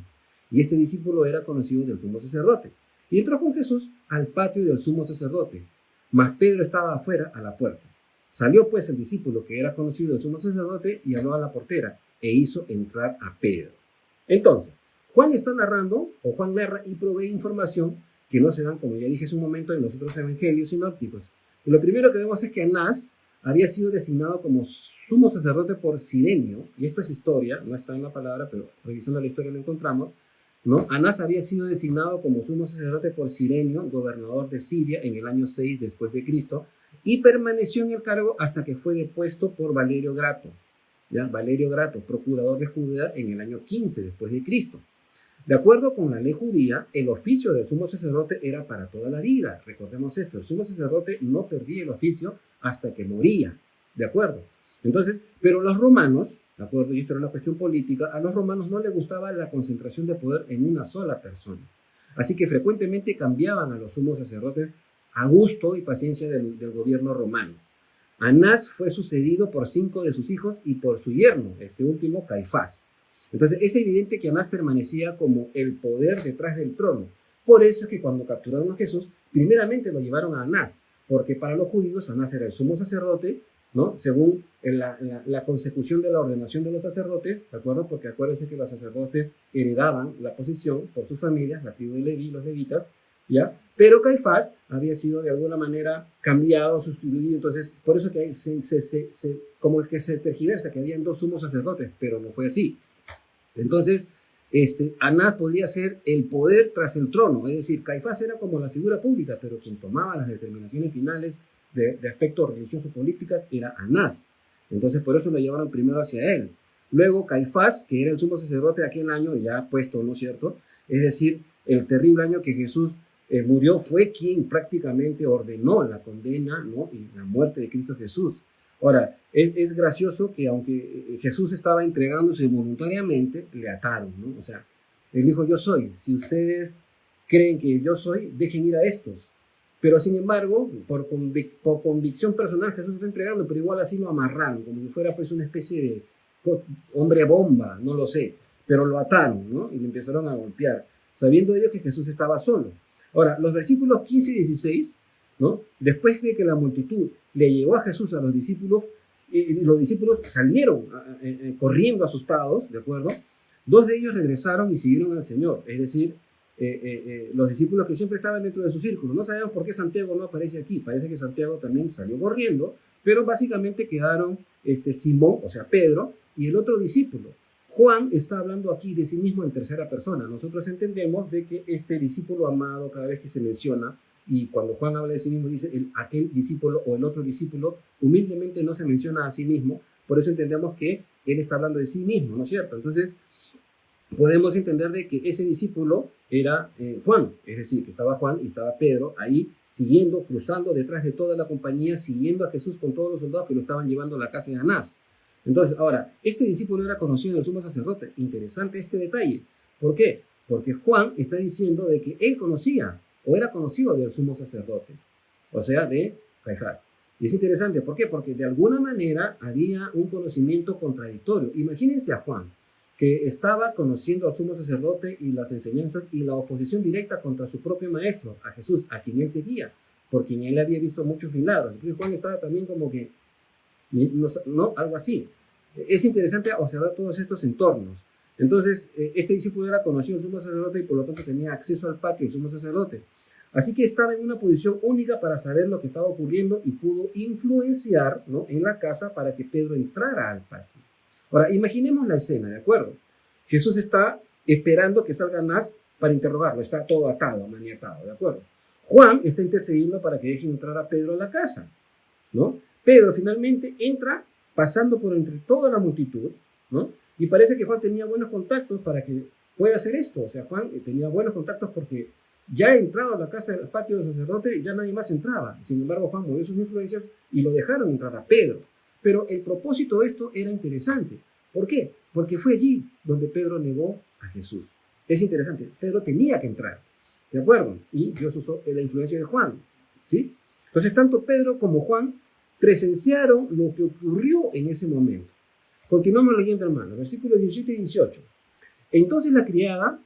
Y este discípulo era conocido del sumo sacerdote. Y entró con Jesús al patio del sumo sacerdote. Mas Pedro estaba afuera a la puerta. Salió pues el discípulo que era conocido del sumo sacerdote y habló a la portera e hizo entrar a Pedro. Entonces, Juan está narrando, o Juan narra y provee información que no se dan, como ya dije hace un momento, en los otros evangelios sinópticos. Y lo primero que vemos es que Anás había sido designado como sumo sacerdote por Cirenio, y esto es historia, no está en la palabra, pero revisando la historia lo encontramos, ¿no? Anás había sido designado como sumo sacerdote por Cirenio, gobernador de Siria, en el año 6 después de Cristo, y permaneció en el cargo hasta que fue depuesto por Valerio Grato. ¿ya? Valerio Grato, procurador de Judea en el año 15 después de Cristo. De acuerdo con la ley judía, el oficio del sumo sacerdote era para toda la vida. Recordemos esto, el sumo sacerdote no perdía el oficio hasta que moría, ¿de acuerdo? Entonces, pero los romanos, ¿de acuerdo? Y esto era una cuestión política, a los romanos no les gustaba la concentración de poder en una sola persona. Así que frecuentemente cambiaban a los sumos sacerdotes a gusto y paciencia del gobierno romano. Anás fue sucedido por 5 de sus hijos y por su yerno, este último, Caifás. Entonces es evidente que Anás permanecía como el poder detrás del trono. Por eso es que cuando capturaron a Jesús, primeramente lo llevaron a Anás, porque para los judíos Anás era el sumo sacerdote, ¿no? Según la consecución de la ordenación de los sacerdotes, ¿de acuerdo? Porque acuérdense que los sacerdotes heredaban la posición por sus familias, la tribu de Leví, los levitas, ¿ya? Pero Caifás había sido de alguna manera cambiado, sustituido, entonces por eso que como que se tergiversa que habían 2 sumos sacerdotes, pero no fue así. Entonces, Anás podría ser el poder tras el trono, es decir, Caifás era como la figura pública, pero quien tomaba las determinaciones finales de aspectos religiosos políticas era Anás. Entonces, por eso lo llevaron primero hacia él. Luego, Caifás, que era el sumo sacerdote de aquel año, ya puesto, ¿no es cierto? Es decir, el terrible año que Jesús murió, fue quien prácticamente ordenó la condena, ¿no? Y la muerte de Cristo Jesús. Ahora, es gracioso que aunque Jesús estaba entregándose voluntariamente, le ataron, ¿no? O sea, él dijo, yo soy. Si ustedes creen que yo soy, dejen ir a estos. Pero sin embargo, por convicción personal, Jesús está entregando, pero igual así lo amarraron, como si fuera pues una especie de hombre bomba, no lo sé. Pero lo ataron, ¿no? Y le empezaron a golpear, sabiendo ellos que Jesús estaba solo. Ahora, los versículos 15 y 16, ¿no? Después de que la multitud le llevó a Jesús a los discípulos salieron corriendo asustados, ¿de acuerdo? 2 de ellos regresaron y siguieron al Señor, es decir, los discípulos que siempre estaban dentro de su círculo. No sabemos por qué Santiago no aparece aquí, parece que Santiago también salió corriendo, pero básicamente quedaron Simón, o sea, Pedro, y el otro discípulo. Juan está hablando aquí de sí mismo en tercera persona. Nosotros entendemos de que este discípulo amado, cada vez que se menciona, y cuando Juan habla de sí mismo, dice aquel discípulo o el otro discípulo, humildemente no se menciona a sí mismo, por eso entendemos que él está hablando de sí mismo, ¿no es cierto? Entonces, podemos entender de que ese discípulo era Juan, es decir, que estaba Juan y estaba Pedro ahí siguiendo, cruzando detrás de toda la compañía, siguiendo a Jesús con todos los soldados que lo estaban llevando a la casa de Anás. Entonces, ahora, este discípulo era conocido del sumo sacerdote. Interesante este detalle. ¿Por qué? Porque Juan está diciendo de que él conocía o era conocido del sumo sacerdote, o sea, de Caifás. Y es interesante, ¿por qué? Porque de alguna manera había un conocimiento contradictorio. Imagínense a Juan, que estaba conociendo al sumo sacerdote y las enseñanzas y la oposición directa contra su propio maestro, a Jesús, a quien él seguía, por quien él había visto muchos milagros. Entonces Juan estaba también como que, no, algo así. Es interesante observar todos estos entornos. Entonces, este discípulo era conocido del sumo sacerdote y por lo tanto tenía acceso al patio del sumo sacerdote. Así que estaba en una posición única para saber lo que estaba ocurriendo y pudo influenciar, ¿no?, en la casa para que Pedro entrara al patio. Ahora, imaginemos la escena, ¿de acuerdo? Jesús está esperando que salga Anás para interrogarlo, está todo atado, maniatado, ¿de acuerdo? Juan está intercediendo para que dejen entrar a Pedro a la casa, ¿no? Pedro finalmente entra pasando por entre toda la multitud, ¿no? Y parece que Juan tenía buenos contactos para que pueda hacer esto. O sea, Juan tenía buenos contactos porque ya entrado a la casa del patio del sacerdote, ya nadie más entraba. Sin embargo, Juan movió sus influencias y lo dejaron entrar a Pedro. Pero el propósito de esto era interesante. ¿Por qué? Porque fue allí donde Pedro negó a Jesús. Es interesante. Pedro tenía que entrar, ¿de acuerdo? Y Dios usó la influencia de Juan, ¿sí? Entonces, tanto Pedro como Juan presenciaron lo que ocurrió en ese momento. Continuamos leyendo, hermano, versículos 17 y 18. Entonces la criada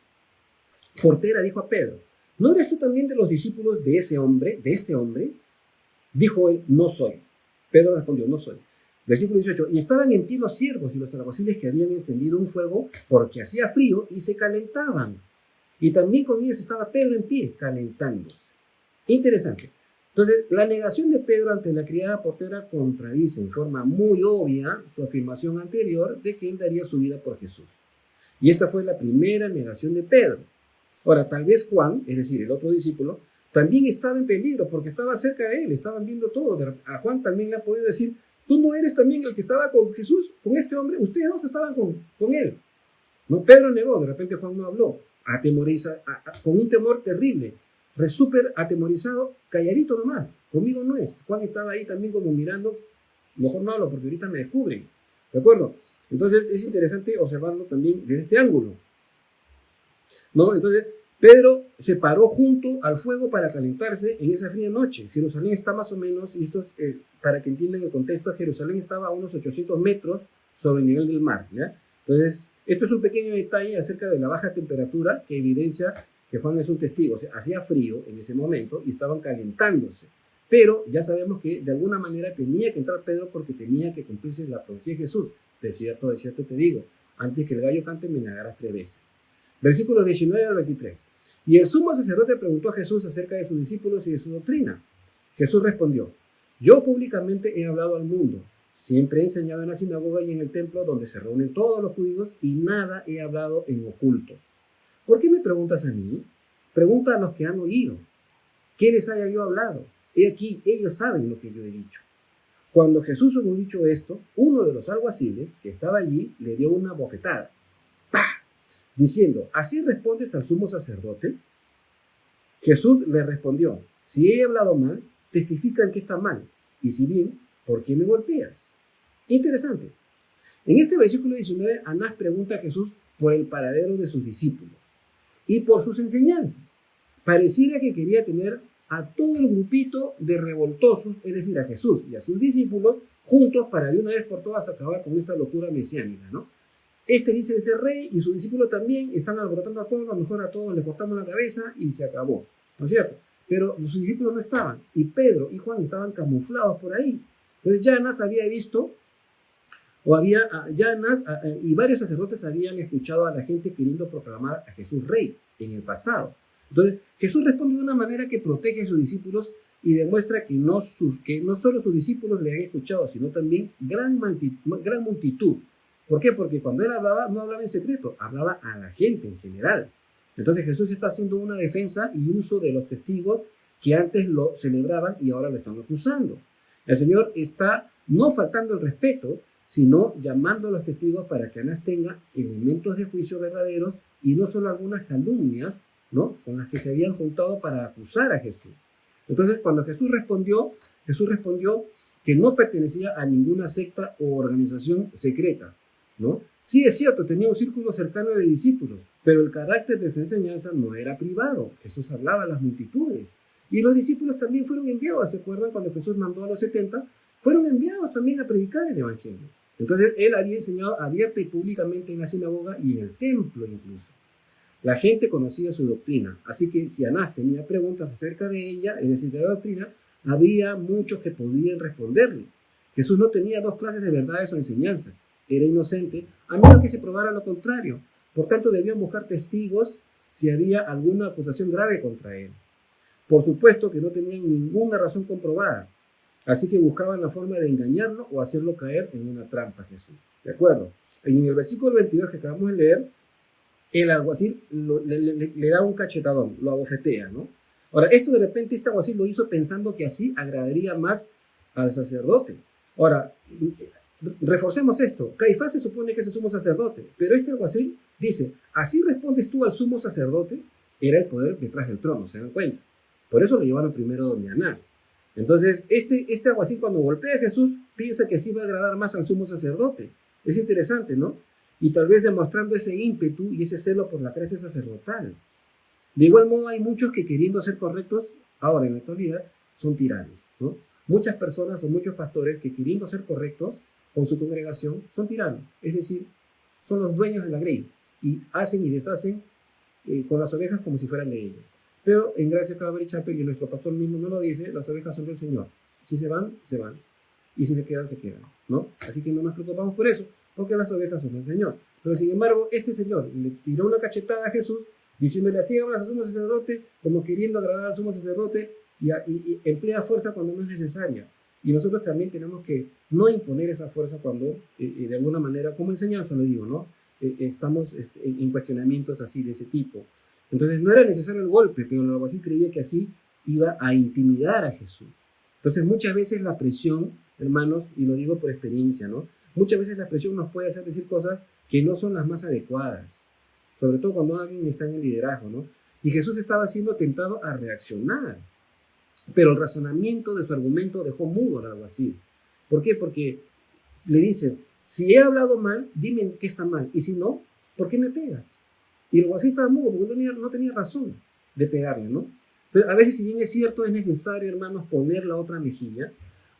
portera dijo a Pedro, ¿no eres tú también de los discípulos de ese hombre, de este hombre? Dijo él, no soy. Pedro respondió, no soy. Versículo 18, y estaban en pie los siervos y los alguaciles que habían encendido un fuego porque hacía frío y se calentaban. Y también con ellos estaba Pedro en pie, calentándose. Interesante. Entonces, la negación de Pedro ante la criada portera contradice en forma muy obvia su afirmación anterior de que él daría su vida por Jesús. Y esta fue la primera negación de Pedro. Ahora, tal vez Juan, es decir, el otro discípulo, también estaba en peligro porque estaba cerca de él, estaban viendo todo. A Juan también le ha podido decir, ¿Tú no eres también el que estaba con Jesús, con este hombre? Ustedes dos estaban con él. No, Pedro negó, de repente Juan no habló, con un temor terrible, súper atemorizado, calladito nomás, conmigo no es. Juan estaba ahí también como mirando, mejor no hablo porque ahorita me descubren, ¿de acuerdo? Entonces es interesante observarlo también desde este ángulo, ¿no? Entonces Pedro se paró junto al fuego para calentarse en esa fría noche. Jerusalén está más o menos, y esto es, para que entiendan el contexto, Jerusalén estaba a unos 800 metros sobre el nivel del mar, ¿ya? Entonces, esto es un pequeño detalle acerca de la baja temperatura que evidencia que Juan es un testigo. O sea, hacía frío en ese momento y estaban calentándose. Pero ya sabemos que de alguna manera tenía que entrar Pedro porque tenía que cumplirse la profecía de Jesús. De cierto te digo, antes que el gallo cante me negarás 3 veces. Versículos 19 al 23. Y el sumo sacerdote preguntó a Jesús acerca de sus discípulos y de su doctrina. Jesús respondió: yo públicamente he hablado al mundo. Siempre he enseñado en la sinagoga y en el templo donde se reúnen todos los judíos y nada he hablado en oculto. ¿Por qué me preguntas a mí? Pregunta a los que han oído. ¿Qué les haya yo hablado? He aquí, ellos saben lo que yo he dicho. Cuando Jesús hubo dicho esto, uno de los alguaciles que estaba allí le dio una bofetada, ¡pah!, diciendo: ¿así respondes al sumo sacerdote? Jesús le respondió: si he hablado mal, testifica en que está mal, y si bien, ¿por qué me golpeas? Interesante. En este versículo 19, Anás pregunta a Jesús por el paradero de sus discípulos y por sus enseñanzas. Pareciera que quería tener a todo el grupito de revoltosos, es decir, a Jesús y a sus discípulos, juntos para de una vez por todas acabar con esta locura mesiánica, ¿no? Este dice de ser rey y sus discípulos también están alborotando al pueblo, a lo mejor a todos les cortamos la cabeza y se acabó, ¿no es cierto? Pero sus discípulos no estaban, y Pedro y Juan estaban camuflados por ahí. Entonces ya Anás había visto, y varios sacerdotes habían escuchado a la gente queriendo proclamar a Jesús rey en el pasado. Entonces Jesús responde de una manera que protege a sus discípulos y demuestra que no solo sus discípulos le han escuchado, sino también gran multitud. ¿Por qué? Porque cuando él hablaba, no hablaba en secreto, hablaba a la gente en general. Entonces Jesús está haciendo una defensa y uso de los testigos que antes lo celebraban y ahora lo están acusando. El Señor está no faltando el respeto, sino llamando a los testigos para que Anás tenga elementos de juicio verdaderos y no solo algunas calumnias, ¿no?, con las que se habían juntado para acusar a Jesús. Entonces, cuando Jesús respondió que no pertenecía a ninguna secta o organización secreta, ¿no? Sí, es cierto, tenía un círculo cercano de discípulos, pero el carácter de su enseñanza no era privado. Jesús hablaba a las multitudes. Y los discípulos también fueron enviados. ¿Se acuerdan cuando Jesús mandó a los 70? Fueron enviados también a predicar el evangelio. Entonces, él había enseñado abierta y públicamente en la sinagoga y en el templo incluso. La gente conocía su doctrina, así que si Anás tenía preguntas acerca de ella, es decir, de la doctrina, había muchos que podían responderle. Jesús no tenía dos clases de verdades o enseñanzas. Era inocente, a menos que se probara lo contrario. Por tanto, debían buscar testigos si había alguna acusación grave contra él. Por supuesto que no tenían ninguna razón comprobada, así que buscaban la forma de engañarlo o hacerlo caer en una trampa a Jesús. ¿De acuerdo? En el versículo 22 que acabamos de leer, el alguacil le da un cachetadón, lo abofetea, ¿no? Ahora, esto de repente este alguacil lo hizo pensando que así agradaría más al sacerdote. Ahora, reforcemos esto. Caifás se supone que es el sumo sacerdote, pero este alguacil dice: ¿así respondes tú al sumo sacerdote? Era el poder detrás del trono, ¿se dan cuenta? Por eso lo llevaron primero donde Anás. Entonces, este alguacil cuando golpea a Jesús piensa que así va a agradar más al sumo sacerdote. Es interesante, ¿no? Y tal vez demostrando ese ímpetu y ese celo por la gracia sacerdotal. De igual modo, hay muchos que queriendo ser correctos, ahora en la actualidad, son tiranos, ¿no? Muchas personas o muchos pastores que queriendo ser correctos con su congregación son tiranos, es decir, son los dueños de la grey y hacen y deshacen con las ovejas como si fueran de ellos. Pero en Gracia Calvary Chapel, y nuestro pastor mismo no lo dice, las ovejas son del Señor. Si se van, se van. Y si se quedan, se quedan, ¿no? Así que no nos preocupamos por eso, porque las ovejas son del Señor. Pero sin embargo, este señor le tiró una cachetada a Jesús, diciéndole: así hablas al sumo sacerdote, como queriendo agradar al sumo sacerdote, y emplea fuerza cuando no es necesaria. Y nosotros también tenemos que no imponer esa fuerza cuando, de alguna manera, como enseñanza lo digo, ¿no? Estamos en cuestionamientos así de ese tipo. Entonces no era necesario el golpe, pero el alguacil creía que así iba a intimidar a Jesús. Entonces muchas veces la presión hermanos, y lo digo por experiencia, ¿no? Muchas veces la presión nos puede hacer decir cosas que no son las más adecuadas, sobre todo cuando alguien está en el liderazgo, ¿no? Y Jesús estaba siendo tentado a reaccionar, pero el razonamiento de su argumento dejó mudo al alguacil. ¿Por qué? Porque le dice, si he hablado mal, dime qué está mal, y si no, ¿por qué me pegas? Y el alguacil estaba mudo porque no tenía razón de pegarle, ¿no? Entonces, a veces, si bien es cierto, es necesario, hermanos, poner la otra mejilla,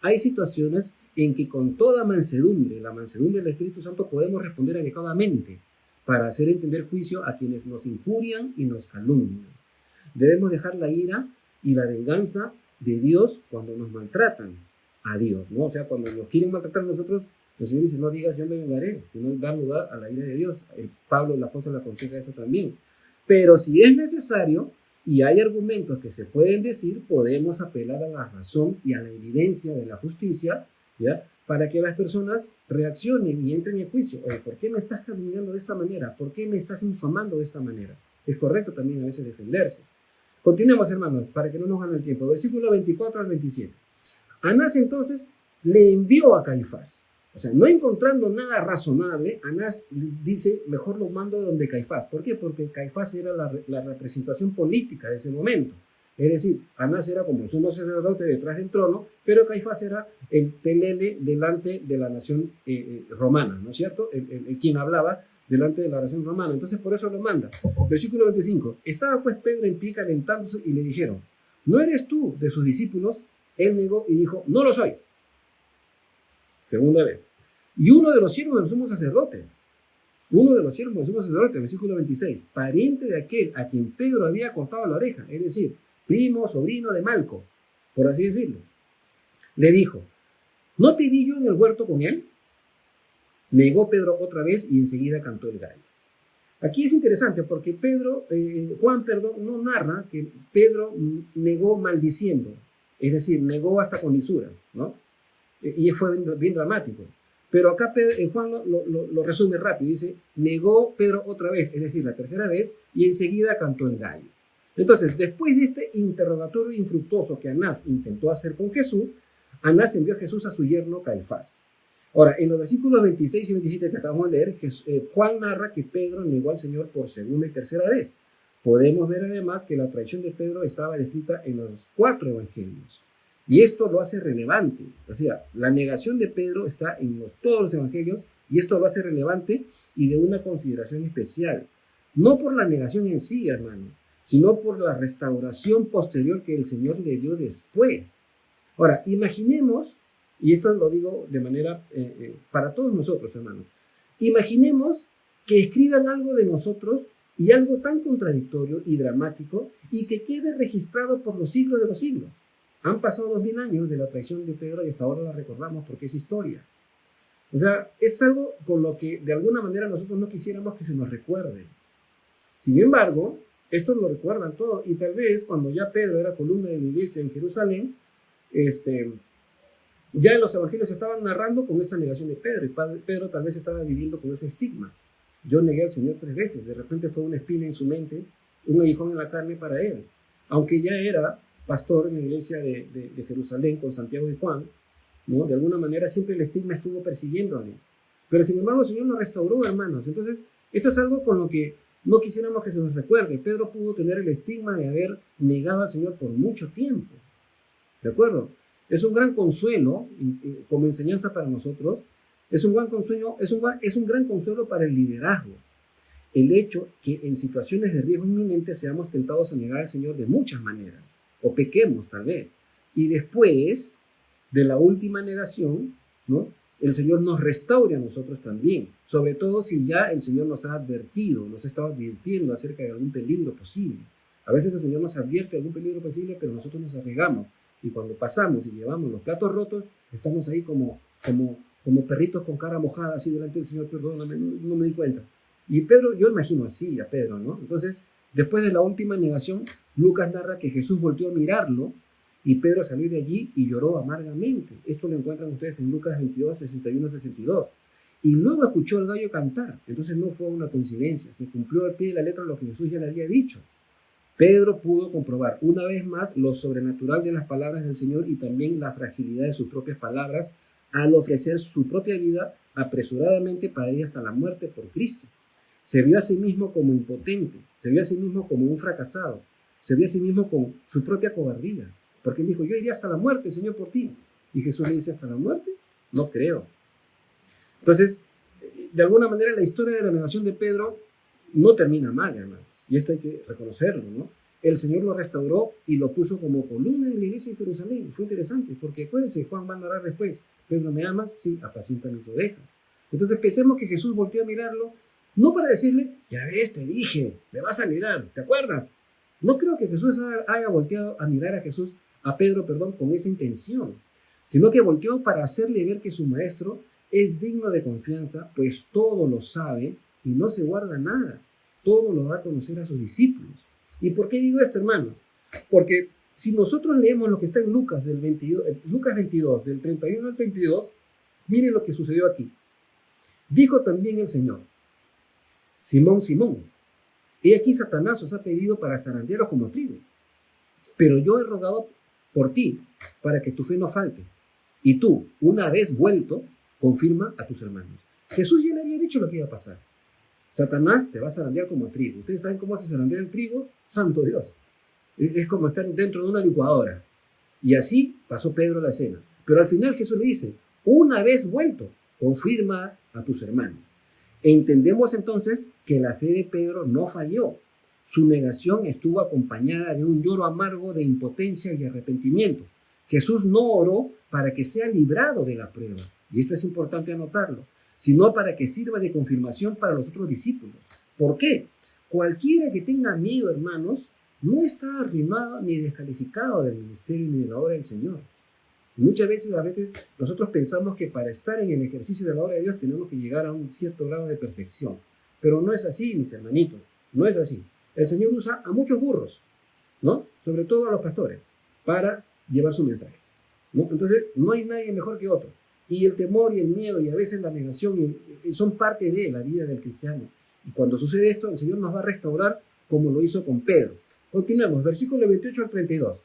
hay situaciones en que con toda mansedumbre, la mansedumbre del Espíritu Santo, podemos responder adecuadamente para hacer entender juicio a quienes nos injurian y nos calumnian. Debemos dejar la ira y la venganza de Dios cuando nos maltratan a Dios, ¿no? O sea, cuando nos quieren maltratar a nosotros, el Señor dice, no digas yo me vengaré, sino dar lugar a la ira de Dios. Pablo, el apóstol, aconseja eso también. Pero si es necesario y hay argumentos que se pueden decir, podemos apelar a la razón y a la evidencia de la justicia, ¿ya? Para que las personas reaccionen y entren en juicio. Oye, ¿por qué me estás calumniando de esta manera? ¿Por qué me estás infamando de esta manera? Es correcto también a veces defenderse. Continuemos, hermanos, para que no nos gane el tiempo. Versículo 24 al 27. Anás entonces le envió a Caifás. O sea, no encontrando nada razonable, Anás dice, mejor lo mando donde Caifás. ¿Por qué? Porque Caifás era la representación política de ese momento. Es decir, Anás era como el sumo sacerdote detrás del trono, pero Caifás era el pelele delante de la nación romana, ¿no es cierto? Quien hablaba delante de la nación romana. Entonces, por eso lo manda. Versículo 25. Estaba pues Pedro en pie calentándose y le dijeron, ¿no eres tú de sus discípulos? Él negó y dijo, no lo soy. Segunda vez. Y uno de los siervos del sumo sacerdote, versículo 26, pariente de aquel a quien Pedro había cortado la oreja, es decir, primo, sobrino de Malco, por así decirlo, le dijo, ¿no te vi yo en el huerto con él? Negó Pedro otra vez y enseguida cantó el gallo. Aquí es interesante porque Juan no narra que Pedro negó maldiciendo, es decir, negó hasta con lisuras, ¿no? Y fue bien dramático. Pero acá Juan lo resume rápido. Dice, negó Pedro otra vez, es decir, la tercera vez, y enseguida cantó el gallo. Entonces, después de este interrogatorio infructuoso que Anás intentó hacer con Jesús, Anás envió a Jesús a su yerno Caifás. Ahora, en los versículos 26 y 27 que acabamos de leer, Juan narra que Pedro negó al Señor por segunda y tercera vez. Podemos ver además que la traición de Pedro estaba descrita en los 4 evangelios. Y esto lo hace relevante. O sea, la negación de Pedro está en todos los evangelios y esto lo hace relevante y de una consideración especial. No por la negación en sí, hermanos, sino por la restauración posterior que el Señor le dio después. Ahora, imaginemos, y esto lo digo de manera para todos nosotros, hermanos, imaginemos que escriban algo de nosotros y algo tan contradictorio y dramático y que quede registrado por los siglos de los siglos. Han pasado 2000 años de la traición de Pedro y hasta ahora la recordamos porque es historia. O sea, es algo con lo que de alguna manera nosotros no quisiéramos que se nos recuerde. Sin embargo, esto lo recuerdan todos y tal vez cuando ya Pedro era columna de la iglesia en Jerusalén, ya en los evangelios se estaban narrando con esta negación de Pedro y Pedro tal vez estaba viviendo con ese estigma. Yo negué al Señor 3 veces, de repente fue una espina en su mente, un aguijón en la carne para él, aunque ya era pastor en la iglesia de Jerusalén con Santiago y Juan, ¿no? De alguna manera siempre el estigma estuvo persiguiéndole. Pero sin embargo el Señor nos restauró, hermanos. Entonces, esto es algo con lo que no quisiéramos que se nos recuerde. Pedro pudo tener el estigma de haber negado al Señor por mucho tiempo. ¿De acuerdo? Es un gran consuelo como enseñanza para nosotros. Es un gran consuelo, es un gran consuelo para el liderazgo. El hecho que en situaciones de riesgo inminente seamos tentados a negar al Señor de muchas maneras. O pequemos tal vez. Y después de la última negación, ¿no? El Señor nos restaure a nosotros también. Sobre todo si ya el Señor nos ha advertido, nos está advirtiendo acerca de algún peligro posible. A veces el Señor nos advierte de algún peligro posible, pero nosotros nos arriesgamos. Y cuando pasamos y llevamos los platos rotos, estamos ahí como perritos con cara mojada, así delante del Señor, perdóname, no me di cuenta. Y Pedro, yo imagino así a Pedro, ¿no? Entonces, después de la última negación, Lucas narra que Jesús volteó a mirarlo y Pedro salió de allí y lloró amargamente. Esto lo encuentran ustedes en Lucas 22, 61, 62. Y luego escuchó al gallo cantar. Entonces no fue una coincidencia, se cumplió al pie de la letra lo que Jesús ya le había dicho. Pedro pudo comprobar una vez más lo sobrenatural de las palabras del Señor y también la fragilidad de sus propias palabras al ofrecer su propia vida apresuradamente para ir hasta la muerte por Cristo. Se vio a sí mismo como impotente, se vio a sí mismo como un fracasado, se vio a sí mismo con su propia cobardía, porque él dijo, yo iría hasta la muerte, Señor, por ti. Y Jesús le dice, ¿hasta la muerte? No creo. Entonces, de alguna manera la historia de la negación de Pedro no termina mal, hermanos, y esto hay que reconocerlo, ¿no? El Señor lo restauró y lo puso como columna en la iglesia de Jerusalén. Fue interesante, porque acuérdense, Juan va a narrar después, Pedro, ¿me amas? Sí, apacienta mis ovejas. Entonces pensemos que Jesús volteó a mirarlo, no para decirle, ya ves, te dije, me vas a negar, ¿te acuerdas? No creo que Jesús haya volteado a mirar a Pedro, con esa intención, sino que volteó para hacerle ver que su maestro es digno de confianza, pues todo lo sabe y no se guarda nada. Todo lo va a conocer a sus discípulos. ¿Y por qué digo esto, hermanos? Porque si nosotros leemos lo que está en Lucas 22, del 31 al 32, miren lo que sucedió aquí. Dijo también el Señor, Simón, Simón, he aquí Satanás os ha pedido para zarandearos como trigo, pero yo he rogado por ti para que tu fe no falte. Y tú, una vez vuelto, confirma a tus hermanos. Jesús ya le había dicho lo que iba a pasar. Satanás te va a zarandear como trigo. ¿Ustedes saben cómo se zarandea el trigo? Santo Dios. Es como estar dentro de una licuadora. Y así pasó Pedro la escena. Pero al final Jesús le dice, una vez vuelto, confirma a tus hermanos. Entendemos entonces que la fe de Pedro no falló. Su negación estuvo acompañada de un lloro amargo de impotencia y arrepentimiento. Jesús no oró para que sea librado de la prueba, y esto es importante anotarlo, sino para que sirva de confirmación para los otros discípulos. ¿Por qué? Cualquiera que tenga miedo, hermanos, no está arrimado ni descalificado del ministerio ni de la obra del Señor. Muchas veces, nosotros pensamos que para estar en el ejercicio de la obra de Dios tenemos que llegar a un cierto grado de perfección. Pero no es así, mis hermanitos, no es así. El Señor usa a muchos burros, ¿no? Sobre todo a los pastores, para llevar su mensaje, ¿no? Entonces, no hay nadie mejor que otro. Y el temor y el miedo y a veces la negación son parte de la vida del cristiano. Y cuando sucede esto, el Señor nos va a restaurar como lo hizo con Pedro. Continuemos, versículo 28 al 32.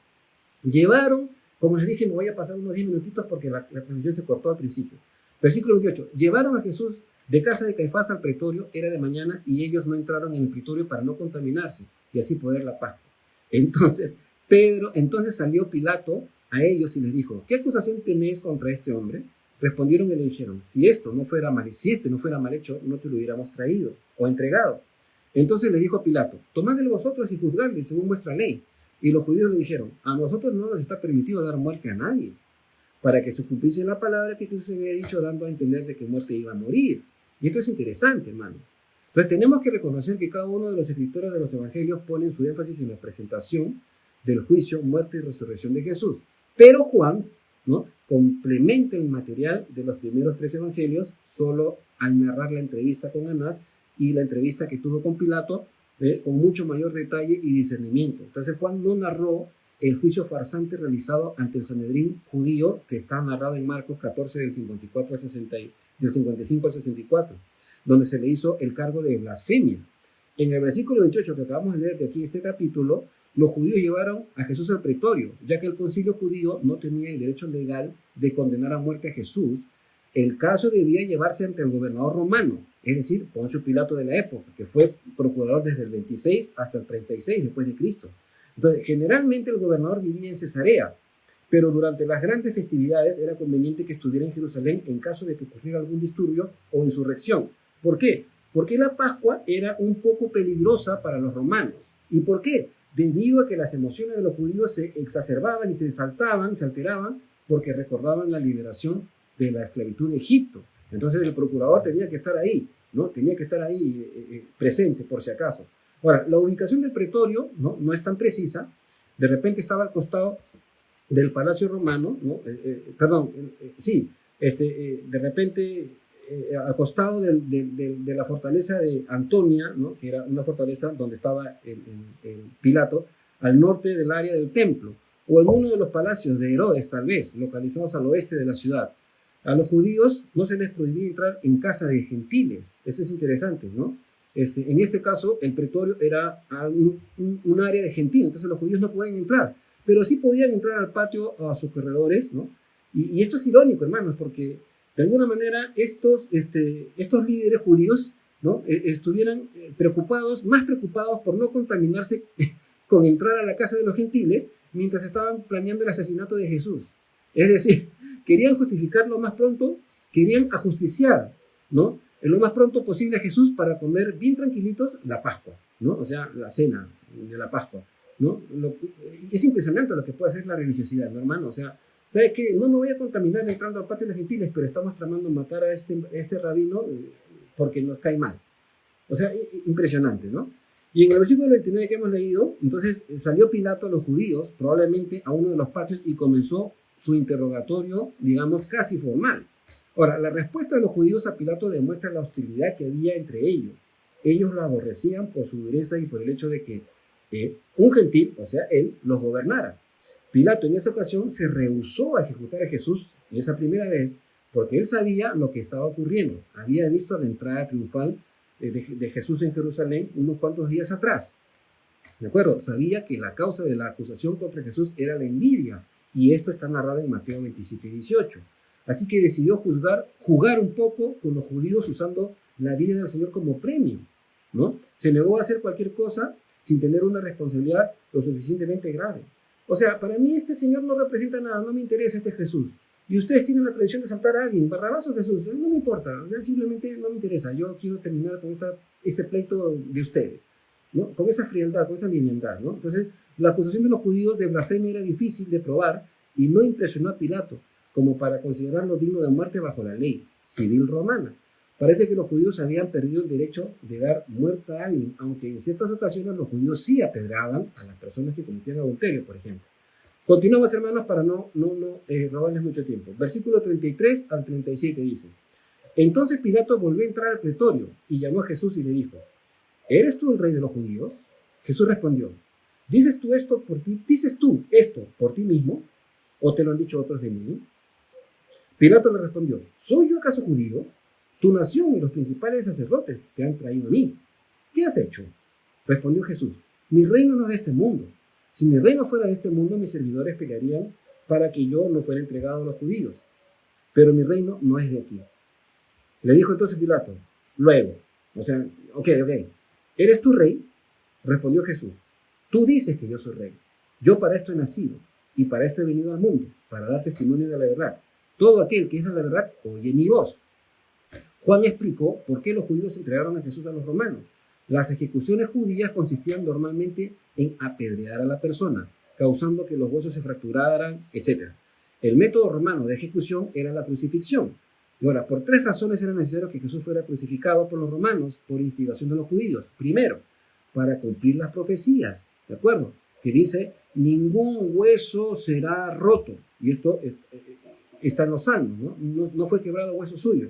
Llevaron, como les dije, me voy a pasar unos 10 minutitos porque la transmisión se cortó al principio. Versículo 28. Llevaron a Jesús de casa de Caifás al pretorio, era de mañana, y ellos no entraron en el pretorio para no contaminarse y así poder la Pascua. Entonces salió Pilato a ellos y les dijo, ¿qué acusación tenéis contra este hombre? Respondieron y le dijeron, si este no fuera mal hecho, no te lo hubiéramos traído o entregado. Entonces le dijo a Pilato, tomadle vosotros y juzgadle según vuestra ley. Y los judíos le dijeron, a nosotros no nos está permitido dar muerte a nadie, para que se cumpliese la palabra que Jesús había dicho, dando a entender de que muerte iba a morir. Y esto es interesante, hermanos. Entonces tenemos que reconocer que cada uno de los escritores de los evangelios ponen su énfasis en la presentación del juicio, muerte y resurrección de Jesús. Pero Juan, ¿no?, complementa el material de los primeros 3 evangelios solo al narrar la entrevista con Anás y la entrevista que tuvo con Pilato con mucho mayor detalle y discernimiento. Entonces Juan no narró el juicio farsante realizado ante el Sanedrín judío que está narrado en Marcos 14 del 55 al 64, donde se le hizo el cargo de blasfemia. En el versículo 28 que acabamos de leer de aquí este capítulo, los judíos llevaron a Jesús al pretorio, ya que el concilio judío no tenía el derecho legal de condenar a muerte a Jesús. El caso debía llevarse ante el gobernador romano, es decir, Poncio Pilato de la época, que fue procurador desde el 26 hasta el 36 después de Cristo. Entonces, generalmente el gobernador vivía en Cesarea, pero durante las grandes festividades era conveniente que estuviera en Jerusalén en caso de que ocurriera algún disturbio o insurrección. ¿Por qué? Porque la Pascua era un poco peligrosa para los romanos. ¿Y por qué? Debido a que las emociones de los judíos se exacerbaban y se alteraban, porque recordaban la liberación de la esclavitud de Egipto. Entonces el procurador tenía que estar ahí, ¿no? Tenía que estar ahí presente por si acaso. Ahora, la ubicación del pretorio no es tan precisa. De repente estaba al costado del Palacio Romano, ¿no? De repente al costado de la fortaleza de Antonia, ¿no?, que era una fortaleza donde estaba el Pilato, al norte del área del templo, o en uno de los palacios de Herodes, tal vez, localizados al oeste de la ciudad. A los judíos no se les prohibía entrar en casa de gentiles. Esto es interesante, ¿no? En este caso, el pretorio era un área de gentiles, entonces los judíos no podían entrar, pero sí podían entrar al patio a sus corredores, ¿no?, Y esto es irónico, hermanos, porque de alguna manera estos líderes judíos, ¿no? Estuvieran preocupados, más preocupados por no contaminarse con entrar a la casa de los gentiles mientras estaban planeando el asesinato de Jesús. Es decir, querían justificar lo más pronto, querían ajusticiar, ¿no? En lo más pronto posible a Jesús para comer bien tranquilitos la Pascua, ¿no? O sea, la cena de la Pascua, ¿no? Es impresionante lo que puede hacer la religiosidad, ¿no, hermano? O sea, ¿sabe qué? No me voy a contaminar entrando al patio de los gentiles, pero estamos tramando matar a este rabino porque nos cae mal. O sea, impresionante, ¿no? Y en el versículo 29 que hemos leído, entonces salió Pilato a los judíos, probablemente a uno de los patios, y comenzó su interrogatorio, digamos, casi formal. Ahora, la respuesta de los judíos a Pilato demuestra la hostilidad que había entre ellos. Ellos lo aborrecían por su dureza y por el hecho de que un gentil, o sea, él, los gobernara. Pilato en esa ocasión se rehusó a ejecutar a Jesús en esa primera vez porque él sabía lo que estaba ocurriendo. Había visto la entrada triunfal de Jesús en Jerusalén unos cuantos días atrás. ¿De acuerdo? Sabía que la causa de la acusación contra Jesús era la envidia, y esto está narrado en Mateo 27 y 18. Así que decidió jugar un poco con los judíos usando la vida del Señor como premio, ¿no? Se negó a hacer cualquier cosa sin tener una responsabilidad lo suficientemente grave. O sea, para mí este Señor no representa nada, no me interesa este Jesús. Y ustedes tienen la tradición de saltar a alguien, Barrabás o Jesús, no me importa, o sea, simplemente no me interesa. Yo quiero terminar con este pleito de ustedes, ¿no? Con esa frialdad, con esa liviandad, ¿no? Entonces, la acusación de los judíos de blasfemia era difícil de probar y no impresionó a Pilato como para considerarlo digno de muerte bajo la ley civil romana. Parece que los judíos habían perdido el derecho de dar muerte a alguien, aunque en ciertas ocasiones los judíos sí apedraban a las personas que cometían adulterio, por ejemplo. Continuamos, hermanos, para no robarles mucho tiempo. Versículo 33 al 37 dice: Entonces Pilato volvió a entrar al pretorio y llamó a Jesús y le dijo: ¿Eres tú el rey de los judíos? Jesús respondió: ¿Dices tú esto por ti mismo? ¿O te lo han dicho otros de mí? Pilato le respondió: ¿Soy yo acaso judío? Tu nación y los principales sacerdotes te han traído a mí. ¿Qué has hecho? Respondió Jesús: Mi reino no es de este mundo. Si mi reino fuera de este mundo, mis servidores pelearían para que yo no fuera entregado a los judíos. Pero mi reino no es de aquí. Le dijo entonces Pilato: Luego, o sea, ok, ¿eres tú rey? Respondió Jesús: Tú dices que yo soy rey. Yo para esto he nacido y para esto he venido al mundo, para dar testimonio de la verdad. Todo aquel que es de la verdad oye mi voz. Juan explicó por qué los judíos entregaron a Jesús a los romanos. Las ejecuciones judías consistían normalmente en apedrear a la persona, causando que los huesos se fracturaran, etc. El método romano de ejecución era la crucifixión. Y ahora, por 3 razones era necesario que Jesús fuera crucificado por los romanos por instigación de los judíos. Primero, para cumplir las profecías, ¿de acuerdo? Que dice: ningún hueso será roto. Y esto está en los Salmos, ¿no? No fue quebrado hueso suyo.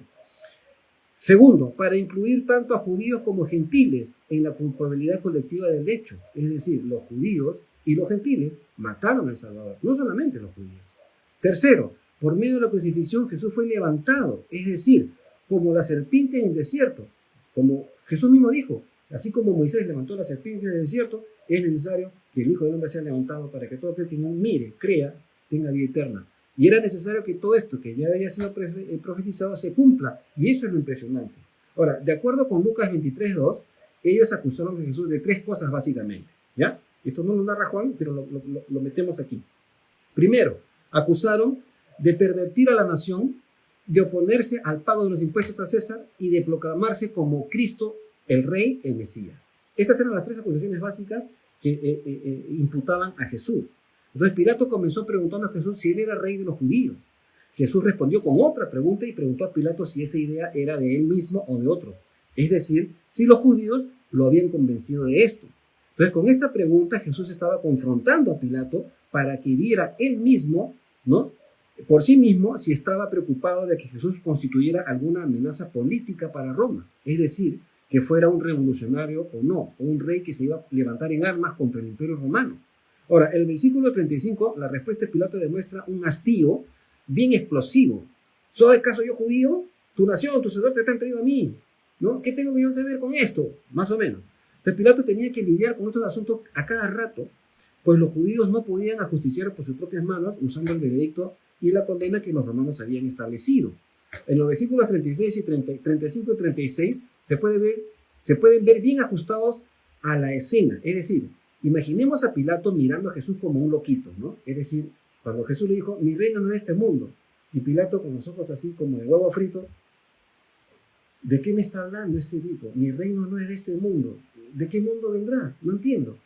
Segundo, para incluir tanto a judíos como gentiles en la culpabilidad colectiva del hecho. Es decir, los judíos y los gentiles mataron al Salvador, no solamente los judíos. Tercero, por medio de la crucifixión Jesús fue levantado, es decir, como la serpiente en el desierto. Como Jesús mismo dijo: así como Moisés levantó la serpiente en el desierto, es necesario que el Hijo del Hombre sea levantado para que todo aquel que no mire, crea, tenga vida eterna. Y era necesario que todo esto que ya había sido profetizado se cumpla. Y eso es lo impresionante. Ahora, de acuerdo con Lucas 23:2, ellos acusaron a Jesús de 3 cosas básicamente. ¿Ya? Esto no lo narra Juan, pero lo metemos aquí. Primero, acusaron de pervertir a la nación, de oponerse al pago de los impuestos al César y de proclamarse como Cristo, el Rey, el Mesías. Estas eran las 3 acusaciones básicas que imputaban a Jesús. Entonces Pilato comenzó preguntando a Jesús si él era rey de los judíos. Jesús respondió con otra pregunta y preguntó a Pilato si esa idea era de él mismo o de otros. Es decir, si los judíos lo habían convencido de esto. Entonces con esta pregunta Jesús estaba confrontando a Pilato para que viera él mismo, ¿no?, por sí mismo, si estaba preocupado de que Jesús constituyera alguna amenaza política para Roma. Es decir, que fuera un revolucionario o no, o un rey que se iba a levantar en armas contra el imperio romano. Ahora, el versículo 35, la respuesta de Pilato demuestra un hastío bien explosivo. ¿Soy acaso yo judío? Tu nación, tu sacerdote te han traído a mí, ¿no? ¿Qué tengo yo que ver con esto? Más o menos. Entonces Pilato tenía que lidiar con estos asuntos a cada rato, pues los judíos no podían ajusticiar por sus propias manos usando el veredicto y la condena que los romanos habían establecido. En los versículos 36 y 35 y 36 se pueden ver bien ajustados a la escena. Es decir, imaginemos a Pilato mirando a Jesús como un loquito, ¿no? Es decir, cuando Jesús le dijo, mi reino no es de este mundo, y Pilato con los ojos así como de huevo frito, ¿de qué me está hablando este tipo? Mi reino no es de este mundo. ¿De qué mundo vendrá? No entiendo.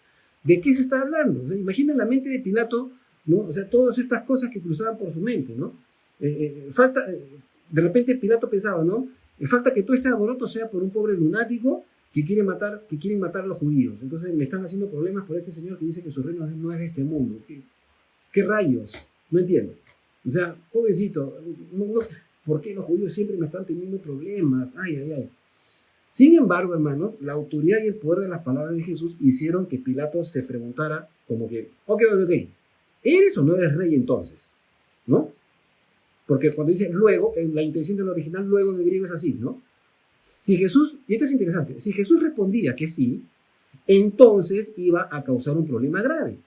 ¿De qué se está hablando? O sea, imagina la mente de Pilato, ¿no? O sea, todas estas cosas que cruzaban por su mente, ¿no? De repente Pilato pensaba, ¿no? Falta que todo este alboroto sea por un pobre lunático que quieren matar a los judíos. Entonces me están haciendo problemas por este señor que dice que su reino no es de este mundo. ¿Qué rayos? No entiendo. O sea, pobrecito, ¿por qué los judíos siempre me están teniendo problemas? Ay, ay, ay. Sin embargo, hermanos, la autoridad y el poder de las palabras de Jesús hicieron que Pilato se preguntara como que, ok, ¿eres o no eres rey entonces? ¿No? Porque cuando dice luego, en la intención del original, luego en el griego es así, ¿no? Si Jesús, y esto es interesante, si Jesús respondía que sí, entonces iba a causar un problema grave,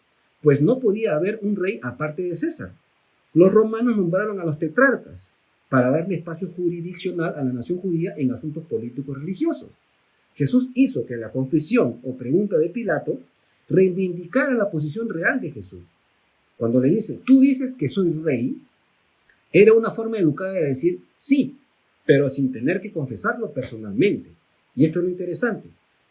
pues no podía haber un rey aparte de César. Los romanos nombraron a los tetrarcas para darle espacio jurisdiccional a la nación judía en asuntos políticos religiosos. Jesús hizo que la confesión o pregunta de Pilato reivindicara la posición real de Jesús. Cuando le dice, tú dices que soy rey, era una forma educada de decir sí, pero sin tener que confesarlo personalmente. Y esto es lo interesante.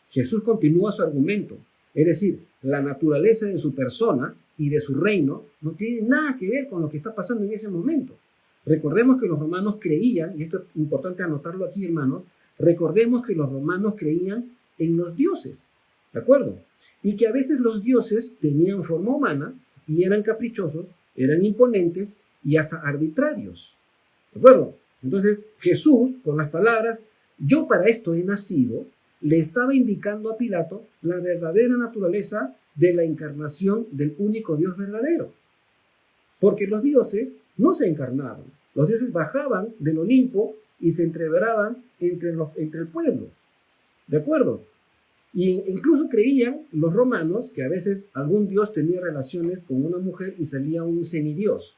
Jesús continúa su argumento, es decir, la naturaleza de su persona y de su reino no tiene nada que ver con lo que está pasando en ese momento. Recordemos que los romanos creían, y esto es importante anotarlo aquí, hermanos, recordemos que los romanos creían en los dioses, ¿de acuerdo? Y que a veces los dioses tenían forma humana y eran caprichosos, eran imponentes y hasta arbitrarios, ¿de acuerdo? Entonces Jesús, con las palabras, yo para esto he nacido, le estaba indicando a Pilato la verdadera naturaleza de la encarnación del único Dios verdadero. Porque los dioses no se encarnaban, los dioses bajaban del Olimpo y se entreveraban entre el pueblo, ¿de acuerdo? Y incluso creían los romanos que a veces algún dios tenía relaciones con una mujer y salía un semidios.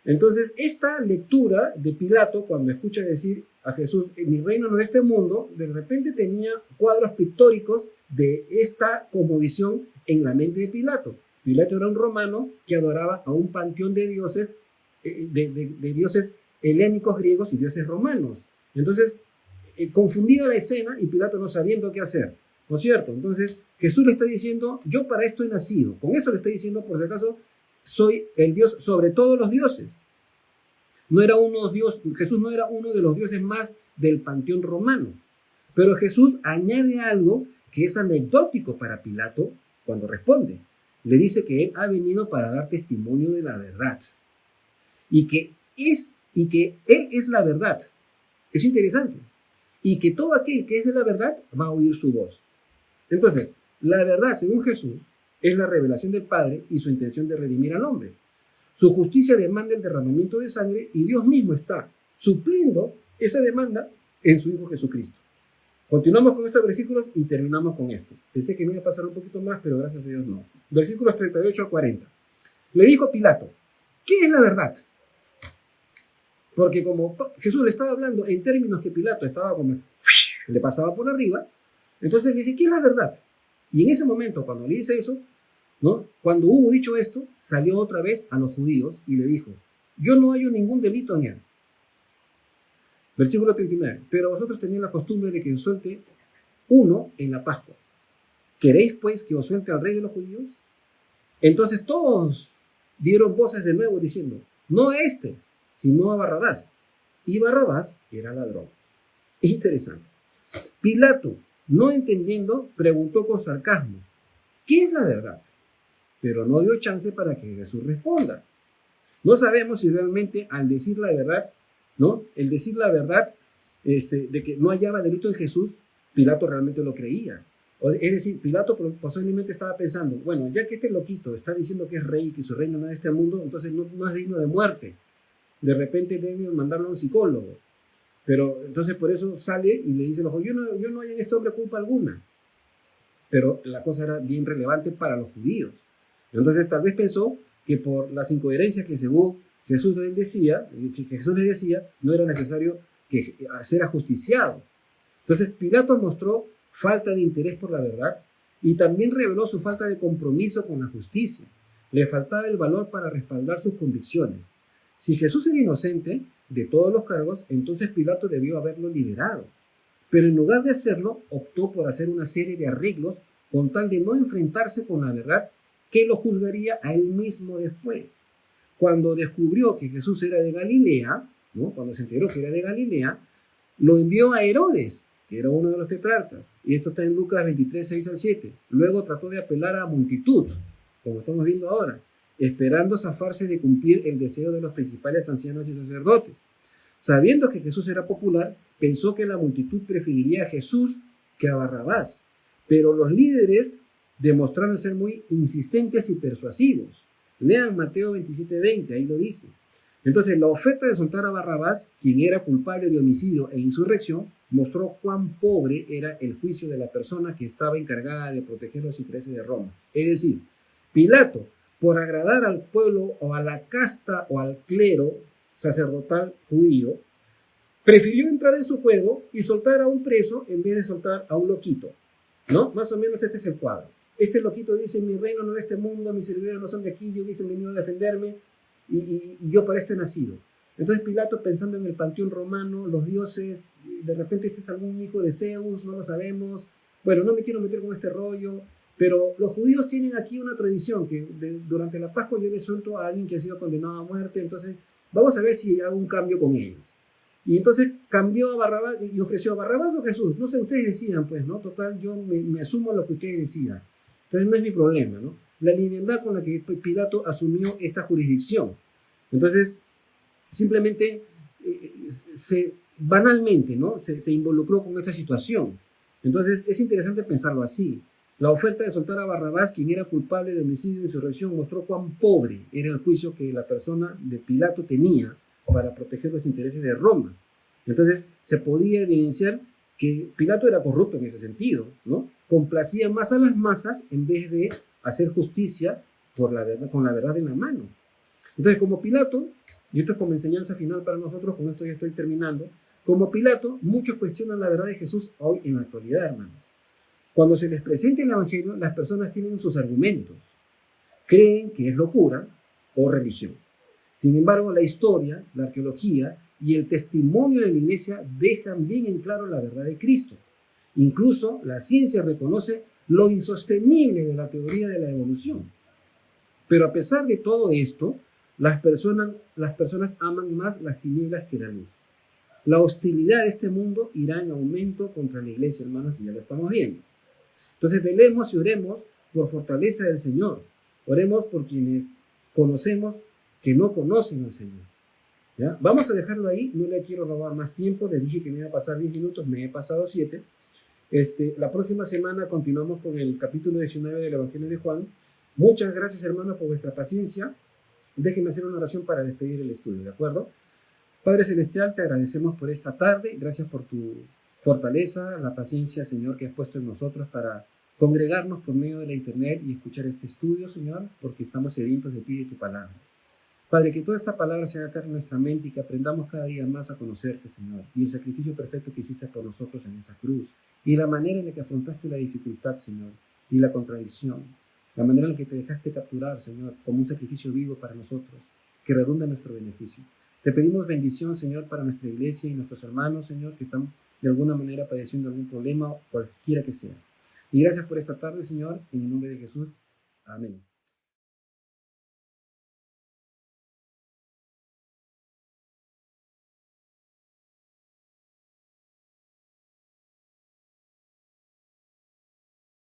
Entonces, esta lectura de Pilato, cuando escucha decir a Jesús, mi reino no es este mundo, de repente tenía cuadros pictóricos de esta cosmovisión en la mente de Pilato. Pilato era un romano que adoraba a un panteón de dioses, de dioses helénicos, griegos y dioses romanos. Entonces, confundida la escena y Pilato no sabiendo qué hacer, ¿no es cierto? Entonces, Jesús le está diciendo, yo para esto he nacido. Con eso le está diciendo, por si acaso, soy el Dios sobre todos los dioses. Jesús no era uno de los dioses más del panteón romano. Pero Jesús añade algo que es anecdótico para Pilato cuando responde. Le dice que él ha venido para dar testimonio de la verdad. Y que él es la verdad. Es interesante. Y que todo aquel que es de la verdad va a oír su voz. Entonces, la verdad, según Jesús, es la revelación del Padre y su intención de redimir al hombre. Su justicia demanda el derramamiento de sangre y Dios mismo está supliendo esa demanda en su Hijo Jesucristo. Continuamos con estos versículos y terminamos con esto. Pensé que me iba a pasar un poquito más, pero gracias a Dios no. Versículos 38 a 40. Le dijo Pilato, ¿qué es la verdad? Porque como Jesús le estaba hablando en términos que Pilato estaba como, le pasaba por arriba, entonces le dice, ¿qué es la verdad? Y en ese momento, cuando le dice eso, ¿no? Cuando hubo dicho esto, salió otra vez a los judíos y le dijo, yo no hallo ningún delito en él. Versículo 39. Pero vosotros tenéis la costumbre de que os suelte uno en la Pascua. ¿Queréis pues que os suelte al rey de los judíos? Entonces todos dieron voces de nuevo diciendo, no a este, sino a Barrabás. Y Barrabás era ladrón. Interesante. Pilato, no entendiendo, preguntó con sarcasmo, ¿qué es la verdad? Pero no dio chance para que Jesús responda. No sabemos si realmente al decir la verdad, ¿no? El decir la verdad de que no hallaba delito en Jesús, Pilato realmente lo creía. Es decir, Pilato posiblemente estaba pensando, bueno, ya que este loquito está diciendo que es rey y que su reino no es de este mundo, entonces no es digno de muerte. De repente deben mandarlo a un psicólogo. Pero entonces por eso sale y le dice, yo no hay en este hombre culpa alguna. Pero la cosa era bien relevante para los judíos. Entonces tal vez pensó que por las incoherencias que según Jesús les decía, no era necesario ser ajusticiado. Entonces Pilato mostró falta de interés por la verdad y también reveló su falta de compromiso con la justicia. Le faltaba el valor para respaldar sus convicciones. Si Jesús era inocente de todos los cargos, entonces Pilato debió haberlo liberado. Pero en lugar de hacerlo, optó por hacer una serie de arreglos con tal de no enfrentarse con la verdad que lo juzgaría a él mismo después. Cuando descubrió que Jesús era de Galilea, ¿no? Cuando se enteró que era de Galilea, lo envió a Herodes, que era uno de los tetrarcas. Y esto está en Lucas 23, 6 al 7. Luego trató de apelar a la multitud, como estamos viendo ahora, esperando zafarse de cumplir el deseo de los principales ancianos y sacerdotes. Sabiendo que Jesús era popular, pensó que la multitud preferiría a Jesús que a Barrabás. Pero los líderes demostraron ser muy insistentes y persuasivos. Lean Mateo 27:20, ahí lo dice. Entonces, la oferta de soltar a Barrabás, quien era culpable de homicidio e insurrección, mostró cuán pobre era el juicio de la persona que estaba encargada de proteger los intereses de Roma. Es decir, Pilato, por agradar al pueblo o a la casta o al clero sacerdotal judío, prefirió entrar en su juego y soltar a un preso en vez de soltar a un loquito, ¿no? Más o menos este es el cuadro. Este loquito dice, mi reino no es de este mundo, mis servidores no son de aquí, yo hubiesen venido a defenderme y yo para esto he nacido. Entonces Pilato, pensando en el panteón romano, los dioses, de repente este es algún hijo de Zeus, no lo sabemos, bueno, no me quiero meter con este rollo, pero los judíos tienen aquí una tradición que durante la Pascua yo les suelto a alguien que ha sido condenado a muerte, entonces vamos a ver si hago un cambio con ellos. Y entonces cambió a Barrabás y ofreció a Barrabás o Jesús. No sé, ustedes decidan, pues, ¿no? Total, yo me asumo lo que ustedes decidan. Entonces no es mi problema, ¿no? La liviandad con la que Pilato asumió esta jurisdicción. Entonces, simplemente, banalmente, ¿no? Se involucró con esta situación. Entonces, es interesante pensarlo así. La oferta de soltar a Barrabás, quien era culpable de homicidio e insurrección, mostró cuán pobre era el juicio que la persona de Pilato tenía para proteger los intereses de Roma. Entonces, se podía evidenciar que Pilato era corrupto en ese sentido, ¿no? Complacía más a las masas en vez de hacer justicia con la verdad en la mano. Entonces, como Pilato, y esto es como enseñanza final para nosotros, con esto ya estoy terminando, como Pilato, muchos cuestionan la verdad de Jesús hoy en la actualidad, hermanos. Cuando se les presenta el Evangelio, las personas tienen sus argumentos. Creen que es locura o religión. Sin embargo, la historia, la arqueología y el testimonio de la Iglesia dejan bien en claro la verdad de Cristo. Incluso la ciencia reconoce lo insostenible de la teoría de la evolución. Pero a pesar de todo esto, las personas aman más las tinieblas que la luz. La hostilidad de este mundo irá en aumento contra la Iglesia, hermanos, y ya lo estamos viendo. Entonces, velemos y oremos por fortaleza del Señor. Oremos por quienes conocemos que no conocen al Señor. ¿Ya? Vamos a dejarlo ahí, no le quiero robar más tiempo, le dije que me iba a pasar 10 minutos, me he pasado 7. La próxima semana continuamos con el capítulo 19 del Evangelio de Juan. Muchas gracias, hermanos, por vuestra paciencia. Déjenme hacer una oración para despedir el estudio, ¿de acuerdo? Padre Celestial, te agradecemos por esta tarde, gracias por tu fortaleza, la paciencia, Señor, que has puesto en nosotros para congregarnos por medio de la internet y escuchar este estudio, Señor, porque estamos sedientos de ti y de tu palabra. Padre, que toda esta palabra se haga carne en nuestra mente y que aprendamos cada día más a conocerte, Señor, y el sacrificio perfecto que hiciste por nosotros en esa cruz, y la manera en la que afrontaste la dificultad, Señor, y la contradicción, la manera en la que te dejaste capturar, Señor, como un sacrificio vivo para nosotros, que redunda en nuestro beneficio. Te pedimos bendición, Señor, para nuestra iglesia y nuestros hermanos, Señor, que están de alguna manera padeciendo algún problema, cualquiera que sea. Y gracias por esta tarde, Señor, en el nombre de Jesús. Amén.